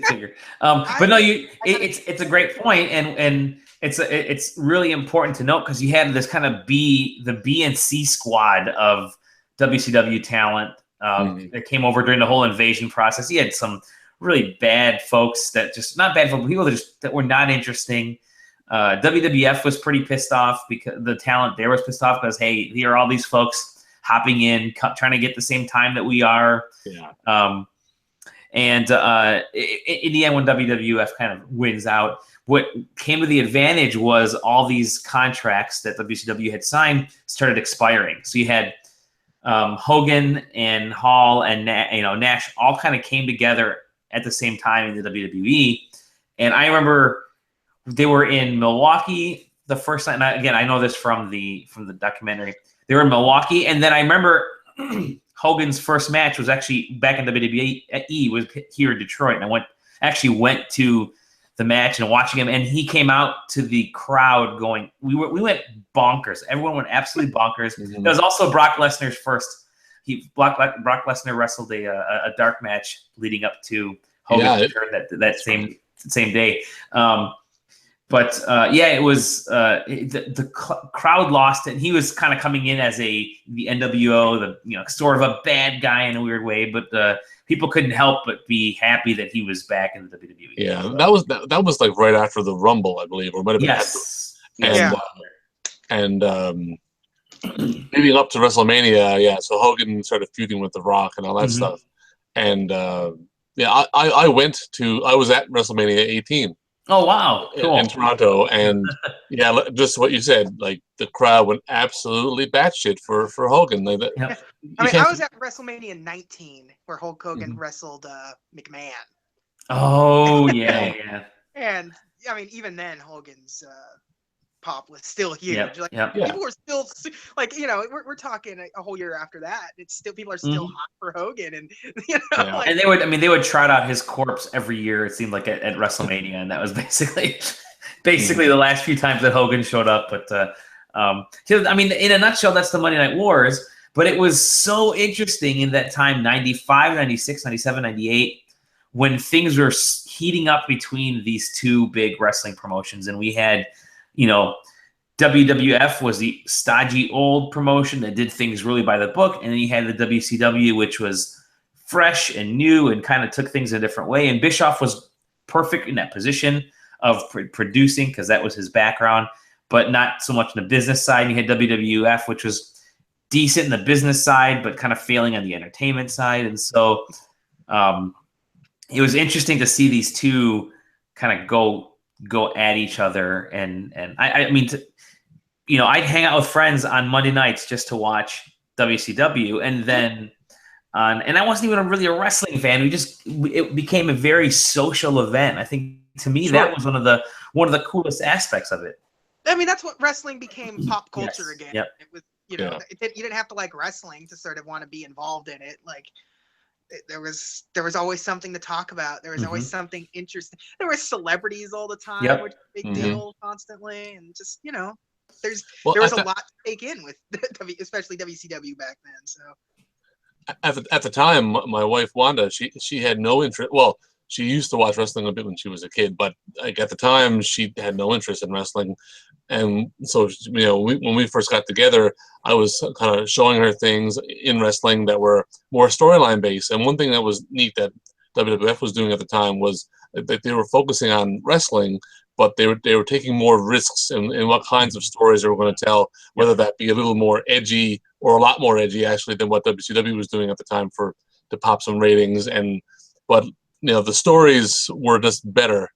finger. But no, it's a great point, and it's really important to note because you had this kind of the B and C squad of WCW talent that came over during the whole invasion process. You had some really bad folks that just not bad folks, people that were not interesting. WWF was pretty pissed off because the talent there was pissed off because, hey, here are all these folks hopping in, trying to get the same time that we are. Yeah. In the end, when WWF kind of wins out, what came to the advantage was all these contracts that WCW had signed started expiring. So you had Hogan and Hall and Nash all kind of came together at the same time in the WWE. And I remember they were in Milwaukee the first time. Again, I know this from the documentary. They were in Milwaukee, and then I remember Hogan's first match was actually back in WWE, was here in Detroit, and I went to the match and watching him, and he came out to the crowd going, we went bonkers. Everyone went absolutely bonkers. It was also Brock Lesnar's first. Brock Lesnar wrestled a dark match leading up to Hogan's return that same day. It was the crowd lost it. And he was kind of coming in as the NWO, sort of a bad guy in a weird way, but people couldn't help but be happy that he was back in the WWE. Yeah, that was like right after the Rumble, I believe, or might have been after. And leading up to WrestleMania, so Hogan started feuding with The Rock and all that stuff. And I was at WrestleMania 18. Oh wow! Cool. In Toronto, and just what you said, like the crowd went absolutely batshit for Hogan. I was at WrestleMania 19 where Hulk Hogan wrestled McMahon. Oh yeah. And I mean, even then, Hogan's pop was still huge. People were still like, we're talking a whole year after that. It's still people are still hot for Hogan, and and they would trot out his corpse every year. It seemed like at WrestleMania, and that was basically the last few times that Hogan showed up. But I mean, in a nutshell, that's the Monday Night Wars. But it was so interesting in that time, 95, 96, 97, 98, when things were heating up between these two big wrestling promotions, and we had. WWF was the stodgy old promotion that did things really by the book. And then you had the WCW, which was fresh and new and kind of took things in a different way. And Bischoff was perfect in that position of producing because that was his background, but not so much in the business side. You had WWF, which was decent in the business side, but kind of failing on the entertainment side. And so it was interesting to see these two kind of go at each other, and I mean, I'd hang out with friends on Monday nights just to watch WCW, and then and I wasn't even really a wrestling fan. It became a very social event. I think to me that was one of the coolest aspects of it. I mean, that's what wrestling became pop culture again. Yep. It was you didn't have to like wrestling to sort of want to be involved in it. Like there was always something to talk about. There was always something interesting. There were celebrities all the time, which was a big deal constantly, and just there was a lot to take in with especially WCW back then. So at the time, my wife Wanda, she had no interest. Well, she used to watch wrestling a bit when she was a kid, but like at the time, she had no interest in wrestling. And so, when we first got together, I was kind of showing her things in wrestling that were more storyline based. And one thing that was neat that WWF was doing at the time was that they were focusing on wrestling, but they were taking more risks in what kinds of stories they were going to tell, whether that be a little more edgy or a lot more edgy actually than what WCW was doing at the time to pop some ratings. But the stories were just better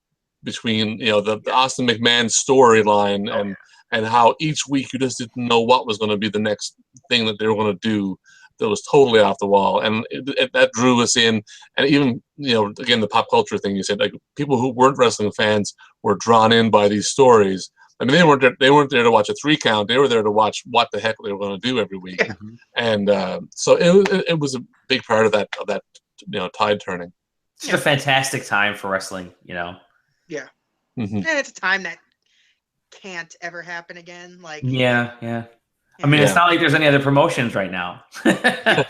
between the Austin McMahon storyline and how each week you just didn't know what was going to be the next thing that they were going to do that was totally off the wall, and that drew us in. And even again, the pop culture thing you said, like people who weren't wrestling fans were drawn in by these stories. I mean, they weren't there to watch a 3 count. They were there to watch what the heck they were going to do every week. And so it was a big part of that tide turning. It's just a fantastic time for wrestling, Yeah. And it's a time that can't ever happen again. Like, yeah. I mean, it's not like there's any other promotions right now. I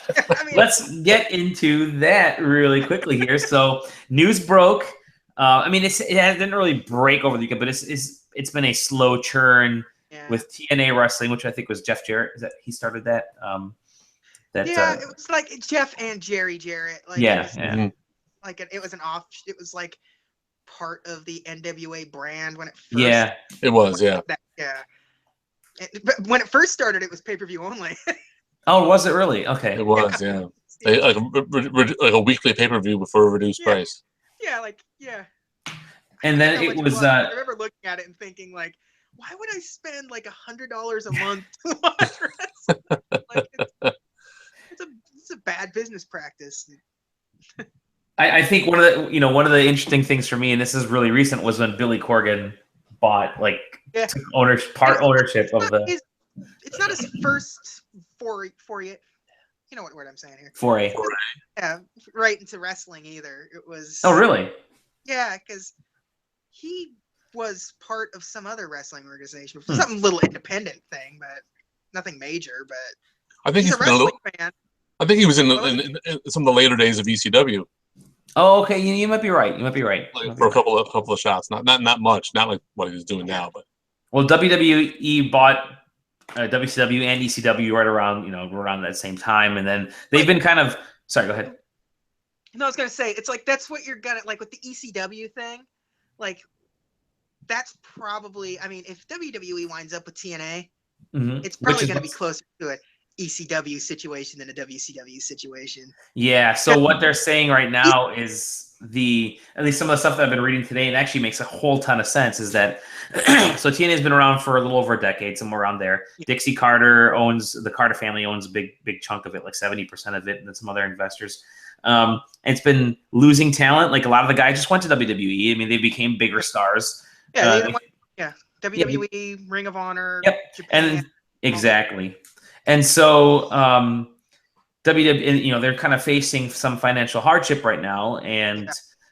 mean, let's get into that really quickly here. So news broke. I mean, it didn't really break over the weekend, but it's been a slow churn with TNA Wrestling, which I think was Jeff Jarrett. Is that he started that? It was like Jeff and Jerry Jarrett. Like, like it was it was like part of the NWA brand when it first. Yeah, it was. Yeah. But when it first started, it was pay-per-view only. Oh, was it really? Okay. It was. Yeah. Like a weekly pay-per-view before a reduced price. Yeah. And then it was. I remember looking at it and thinking, like, why would I spend like $100 a month to watch wrestling? Like, it's a bad business practice. I think one of the interesting things for me, and this is really recent, was when Billy Corgan bought took ownership of the. It's not his first foray. You know what word I'm saying here? Foray. Yeah, right into wrestling either. It was. Oh really? Yeah, because he was part of some other wrestling organization, something little independent thing, but nothing major. But I think he's a wrestling fan. I think he was in some of the later days of ECW. Oh, okay. You might be right. For a couple of shots, not much, not like what he's doing now, but. Well, WWE bought WCW and ECW right around that same time, and then they've been kind of. Sorry, go ahead. No, I was gonna say it's like that's what you're gonna like with the ECW thing, like that's probably. I mean, if WWE winds up with TNA, it's probably gonna be closer to it. ECW situation than a WCW situation. Yeah. So what they're saying right now is at least some of the stuff that I've been reading today, and actually makes a whole ton of sense, is that so TNA has been around for a little over a decade, somewhere around there. Dixie Carter the Carter family owns a big chunk of it, like 70% of it, and then some other investors. And it's been losing talent. Like a lot of the guys just went to WWE. I mean, they became bigger stars. WWE, Ring of Honor. Yep. Japan, exactly. And so WWE, they're kind of facing some financial hardship right now, and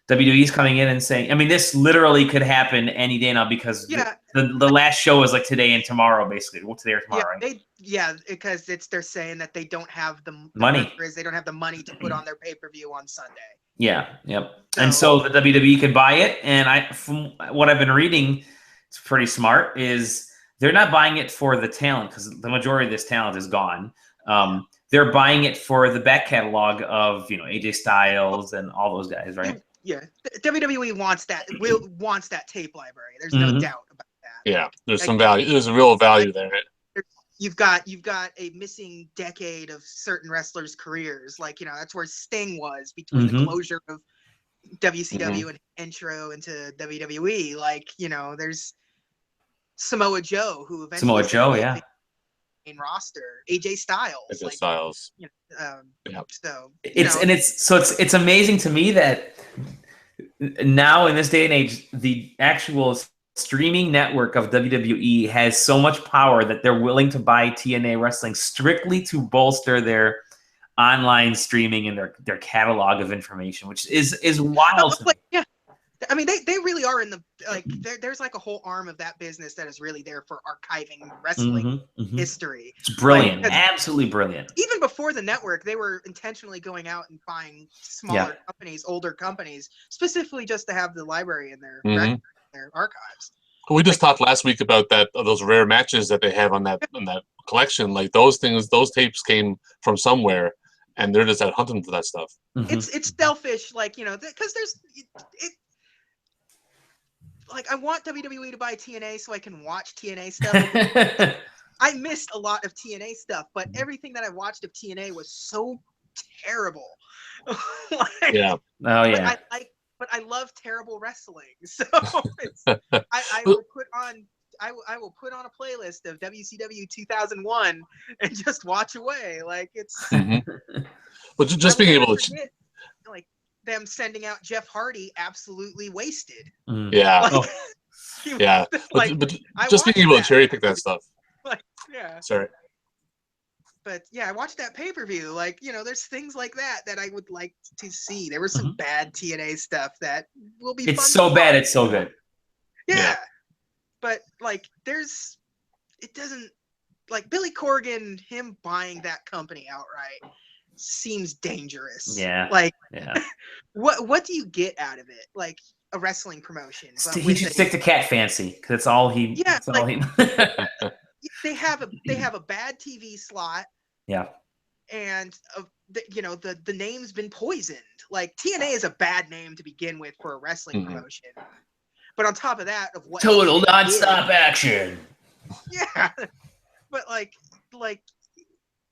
WWE's coming in and saying, I mean, this literally could happen any day now because the last show is like today and tomorrow, basically. Well, today or tomorrow, right? Because they're saying that they don't have the money. They don't have the money to put on their pay-per-view on Sunday. Yeah, yep. And so the WWE can buy it, and from what I've been reading, it's pretty smart, is they're not buying it for the talent because the majority of this talent is gone. They're buying it for the back catalog of AJ Styles and all those guys, right? Yeah, WWE wants that tape library. There's no doubt about that. Yeah, there's some value. There's a real value there. You've got a missing decade of certain wrestlers' careers. Like that's where Sting was between the closure of WCW and intro into WWE. Like there's Samoa Joe, who eventually main roster, AJ Styles. So it's amazing to me that now in this day and age, the actual streaming network of WWE has so much power that they're willing to buy TNA Wrestling strictly to bolster their online streaming and their catalog of information, which is wild. I mean, they really are in the there's like a whole arm of that business that is really there for archiving wrestling history. It's brilliant, absolutely brilliant. Even before the network, they were intentionally going out and buying smaller companies, older companies, specifically just to have the library in their their archives. We just talked last week about those rare matches that they have on that collection. Like those tapes came from somewhere, and they're just out hunting for that stuff. It's selfish, because there's like I want WWE to buy TNA so I can watch TNA stuff. I missed a lot of TNA stuff, but everything that I watched of TNA was so terrible. But I love terrible wrestling, so I will put on a playlist of WCW 2001 and just watch away. Like it's. But just being able to. Them sending out Jeff Hardy absolutely wasted. Yeah. But just being able to cherry pick that stuff. Sorry. But I watched that pay-per-view. There's things like that I would like to see. There was some bad TNA stuff that will be. It's so bad. It's so good. Yeah. But like it doesn't, like Billy Corgan, him buying that company outright seems dangerous. Yeah. Like, yeah. what do you get out of it? Like a wrestling promotion. But He should stick to Cat Fancy because that's all he. Yeah, that's all he. they have a bad TV slot. Yeah. And the name's been poisoned. Like TNA is a bad name to begin with for a wrestling promotion. But on top of that, of what total nonstop action. Yeah, but like,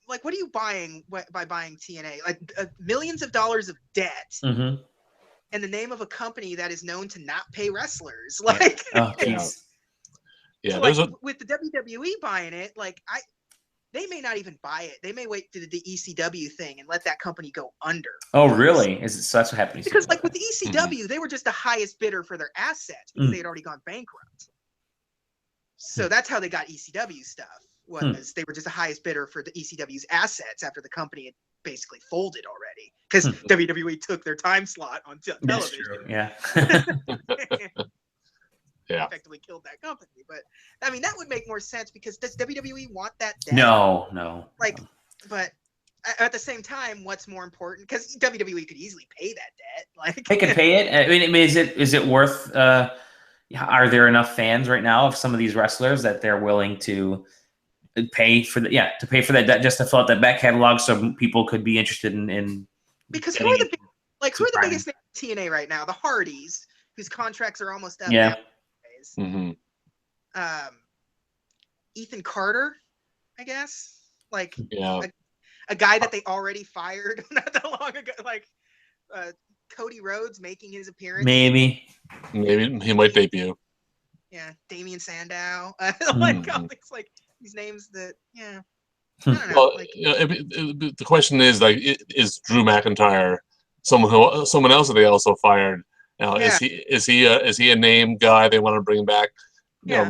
what are you buying by buying TNA? Like millions of dollars of debt, in the name of a company that is known to not pay wrestlers. Like, like, with the WWE buying it, like they may not even buy it. They may wait to the ECW thing and let that company go under. Oh, really? So that's what happened. Because like with the ECW, they were just the highest bidder for their assets because they had already gone bankrupt. So that's how they got ECW stuff. They were just the highest bidder for the ECW's assets after the company had basically folded already because WWE took their time slot on television. Yeah. Effectively killed that company. But I mean, that would make more sense because does WWE want that debt? No. Like, but at the same time, what's more important? Because WWE could easily pay that debt. Like they could pay it. I mean, is it worth? Are there enough fans right now of some of these wrestlers that they're willing to pay for that debt just to fill out that back catalog so people could be interested in because who are the biggest names in TNA right now? The Hardys, whose contracts are almost up. Yeah. Ethan Carter, I guess. Like a guy that they already fired not that long ago. Like Cody Rhodes making his appearance. Maybe he might debut. Yeah, Damian Sandow. Like all these names that I don't know. Well, the question is like, is Drew McIntyre someone else that they also fired? Now, is he a name guy they want to bring back? Yeah,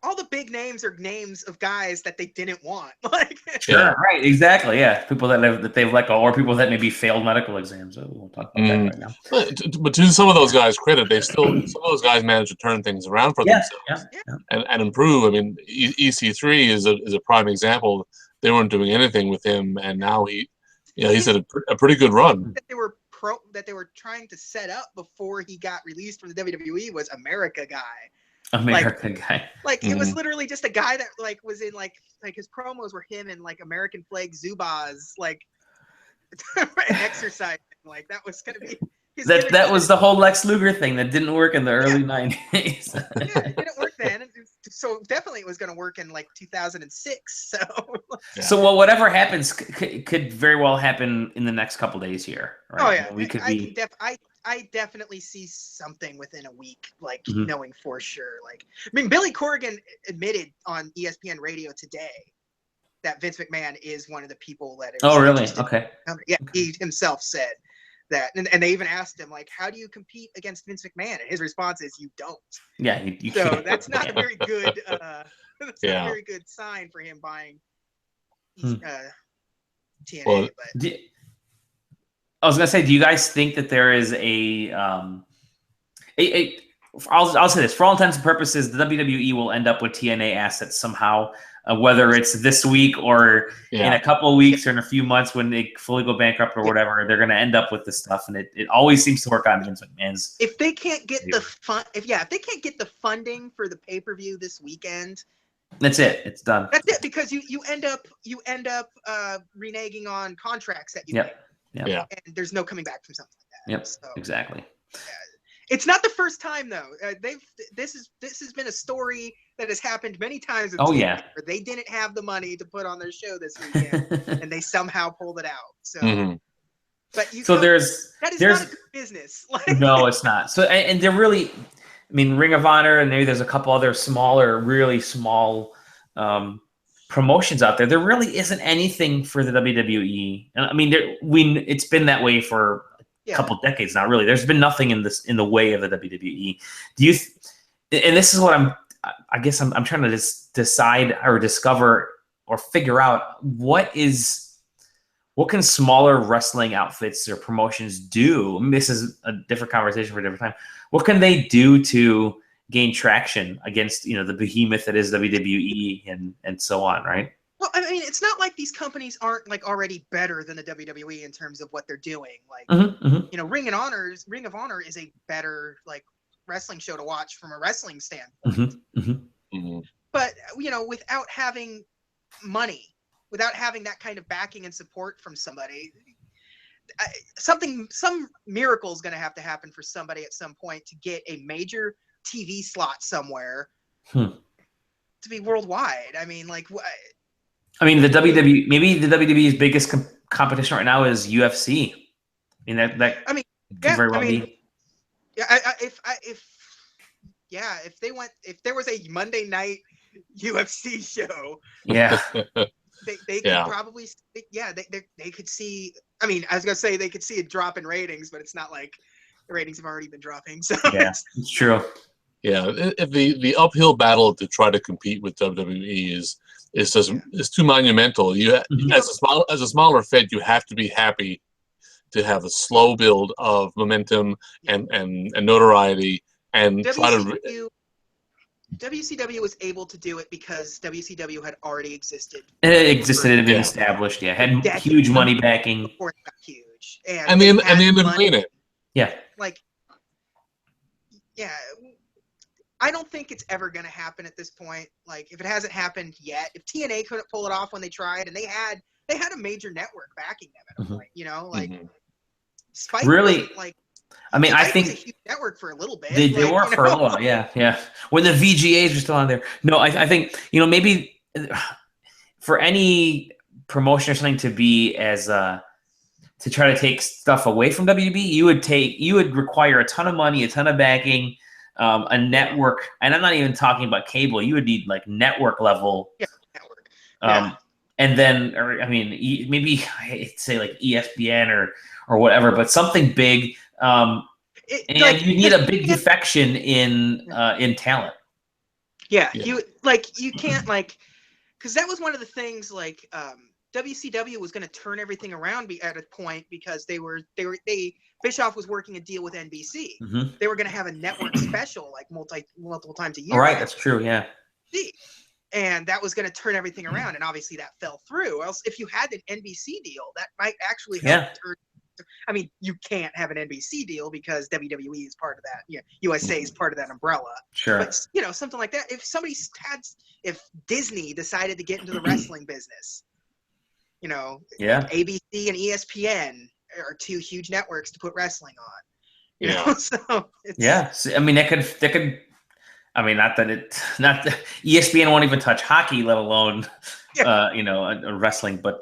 all the big names are names of guys that they didn't want. Like, right, exactly. Yeah, people that they've let go, or people that maybe failed medical exams. So we'll talk about that right now. But to some of those guys' credit, some of those guys managed to turn things around for themselves and improve. I mean, EC3 is a prime example. They weren't doing anything with him, and now he's had a pretty good run. That they were trying to set up before he got released from the WWE was America Guy. Guy. Like it was literally just a guy that like was in like his promos were him and like American Flag Zubaz like exercising. Like that was gonna be that was the whole Lex Luger thing that didn't work in the early 90s. It didn't work then. So definitely it was going to work in like 2006. So whatever happens could very well happen in the next couple days here. Right? Oh yeah, we could I definitely see something within a week, like knowing for sure. Like, I mean, Billy Corgan admitted on ESPN Radio today that Vince McMahon is one of the people that. Oh really? Okay. Yeah, he himself said that, and they even asked him like, "How do you compete against Vince McMahon?" And his response is, "You don't." Yeah, so that's not a very good. That's not a very good sign for him buying TNA. Well, but I was gonna say, do you guys think that there is I'll say this, for all intents and purposes, the WWE will end up with TNA assets somehow, whether it's this week or in a couple of weeks or in a few months when they fully go bankrupt or whatever. They're going to end up with this stuff, and it always seems to work on Vince McMahon's. If they can't get if they can't get the funding for the pay-per-view this weekend, that's it. It's done. That's it, because you end up reneging on contracts that you made. Yeah. And there's no coming back from something like that. Yep. So, exactly. It's not the first time though. This has been a story that has happened many times. Where they didn't have the money to put on their show this weekend, and they somehow pulled it out. So, but that is not a good business. No, it's not. So, and they're really, I mean, Ring of Honor, and maybe there's a couple other really small promotions out there. There really isn't anything for the WWE. I mean, it's been that way for a couple decades now. Really, there's been nothing in the way of the WWE. And this is what I'm trying to decide or discover or figure out what can smaller wrestling outfits or promotions do? I mean, this is a different conversation for a different time. What can they do to gain traction against the behemoth that is WWE and so on, right? Well, I mean, it's not like these companies aren't like already better than the WWE in terms of what they're doing. Like, Ring of Honor is a better like wrestling show to watch from a wrestling standpoint. But without having money, without having that kind of backing and support from somebody, some miracle is going to happen for somebody at some point to get a major TV slot somewhere to be worldwide. I mean, like, the WWE, maybe the WWE's biggest competition right now is UFC. I mean, that could very well be. Yeah, if there was a Monday night UFC show, they could probably, they could see. I mean, I was gonna say they could see a drop in ratings, but it's not like the ratings have already been dropping. So yeah, it's true. Yeah, the uphill battle to try to compete with WWE is too monumental. As a smaller Fed, you have to be happy to have a slow build of momentum and notoriety and WCW was able to do it because WCW had already existed. It existed, it had been established. Yeah, had huge money backing. Before it got huge, and they ended up doing it. Yeah, I don't think it's ever going to happen at this point. Like, if it hasn't happened yet, if TNA couldn't pull it off when they tried, and they had a major network backing them at a point, Spike really, I mean, Spike I think was a huge network for a little bit. They were for a little while, yeah. When the VGAs are still on there. No, I think maybe for any promotion or something to be as to try to take stuff away from WB, you would require a ton of money, a ton of backing. A network, and I'm not even talking about cable. You would need like network level, network. And then, maybe I'd say like ESPN or whatever, but something big. And you need a big defection in talent. Yeah, you can't because that was one of the things WCW was going to turn everything around at a point because Bischoff was working a deal with NBC. They were going to have a network special multiple times a year. All right, that's true. Yeah. And that was going to turn everything around, and obviously that fell through. Or else, if you had an NBC deal, that might actually help turn. I mean, you can't have an NBC deal because WWE is part of that. Yeah, USA is part of that umbrella. Sure. But something like that. If Disney decided to get into the wrestling business, ABC and ESPN are two huge networks to put wrestling on. So I mean, that could. I mean, not that ESPN won't even touch hockey, let alone wrestling. But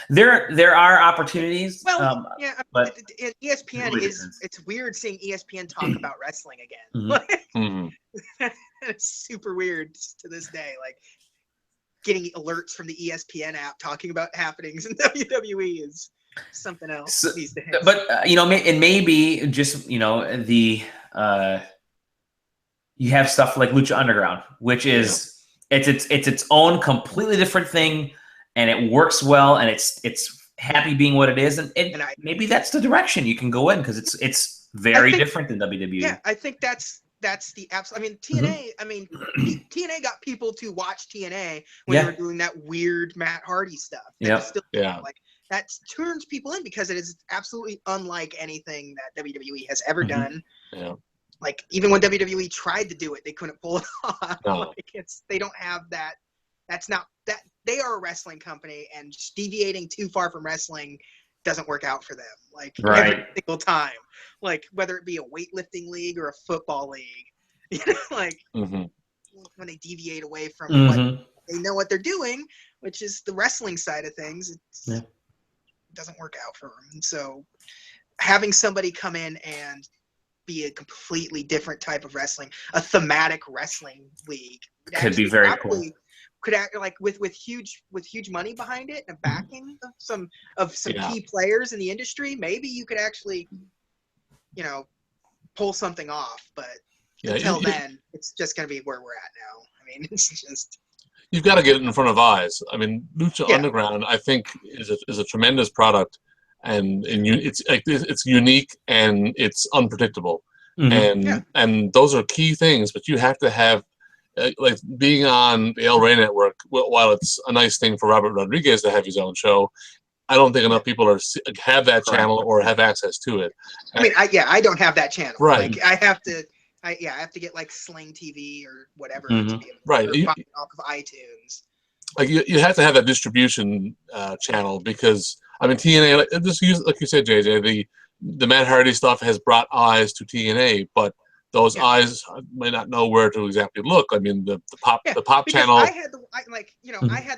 there are opportunities. Well, but ESPN it's weird seeing ESPN talk about wrestling again. It's super weird to this day. Like, getting alerts from the ESPN app talking about happenings in WWE is something else these days. But and maybe just you have stuff like Lucha Underground, which is it's its own completely different thing, and it works well, and it's happy being what it is, and maybe that's the direction you can go in because it's very different than WWE. Yeah, I think that's the absolute. I mean, TNA. I mean, TNA got people to watch TNA when they were doing that weird Matt Hardy stuff. That turns people in because it is absolutely unlike anything that WWE has ever done. Yeah. Like, even when WWE tried to do it, they couldn't pull it off. No. They don't have that. That's not that. They are a wrestling company, and just deviating too far from wrestling doesn't work out for them. Like, every single time. Like, whether it be a weightlifting league or a football league, when they deviate away from what they know what they're doing, which is the wrestling side of things, it doesn't work out for them. And so, having somebody come in and be a completely different type of wrestling, a thematic wrestling league, could be very cool. Could act with huge money behind it and a backing of some key players in the industry. Maybe you could actually, pull something off. But until then, it's just going to be where we're at now. I mean, it's just you've got to get it in front of eyes. I mean, Lucha Underground, I think, is a tremendous product, and it's unique and it's unpredictable. and those are key things. But you have to have like being on the El Rey Network. While it's a nice thing for Robert Rodriguez to have his own show, I don't think enough people have that channel or have access to it. I mean, I don't have that channel. Right. Like, I have to get like Sling TV or whatever to be able to right. find it off of iTunes. Like you have to have that distribution channel because I mean TNA, like you said, JJ, the Matt Hardy stuff has brought eyes to TNA, but those eyes may not know where to exactly look. I mean the pop channel. I had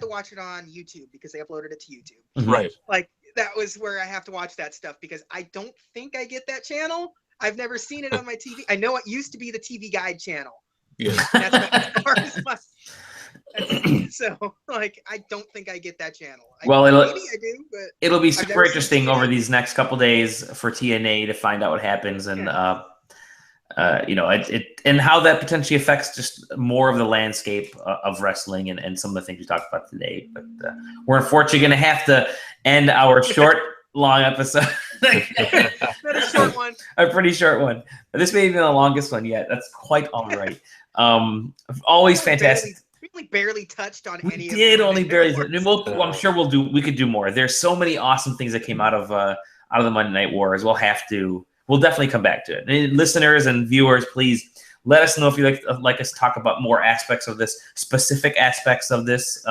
to watch it on YouTube because they uploaded it to YouTube. Right. Like that was where I have to watch that stuff because I don't think I get that channel. I've never seen it on my TV. I know it used to be the TV Guide channel. Yeah. That's as far as my. So, like, I don't think I get that channel. Well, maybe I do, but it'll be super interesting over these next couple days for TNA to find out what happens and and how that potentially affects just more of the landscape of wrestling and some of the things we talked about today. But we're unfortunately going to have to end our short, long episode. Not a short one. A pretty short one. This may be the longest one yet. That's quite all right. Always fantastic. We only barely touched on any of did only barely. I'm sure we could do more. There's so many awesome things that came out of the Monday Night Wars. We'll definitely come back to it. And listeners and viewers, please let us know if you'd like us to talk about more aspects of this, specific aspects of this,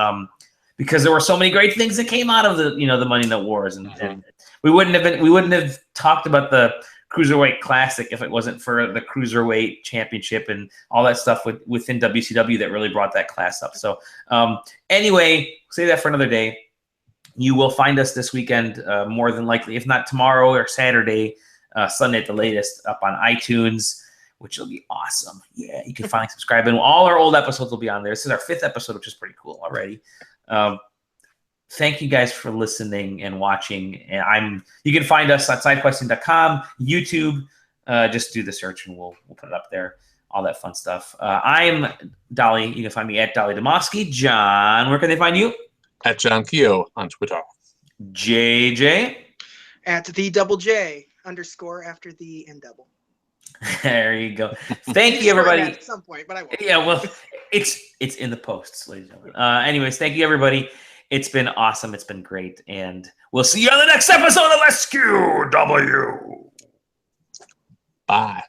because there were so many great things that came out of the Monday Night Wars, and we wouldn't have talked about the Cruiserweight Classic if it wasn't for the Cruiserweight Championship and all that stuff within WCW that really brought that class up. So anyway, save that for another day. You will find us this weekend, more than likely, if not tomorrow or Saturday, Sunday at the latest, up on iTunes, which will be awesome. Yeah, you can finally subscribe, and all our old episodes will be on there. This is our 5th episode, which is pretty cool already. Thank you guys for listening and watching. And you can find us on SideQuesting.com, YouTube. Just do the search and we'll put it up there. All that fun stuff. I'm Dolly. You can find me at Dolly Demosky. John, where can they find you? At John Keogh on Twitter. JJ. At the double J _, after the N double. There you go. Thank you, everybody. At some point, but I won't. Yeah, well, it's in the posts, ladies and gentlemen. Anyways, thank you, everybody. It's been awesome. It's been great. And we'll see you on the next episode of SQW. Bye.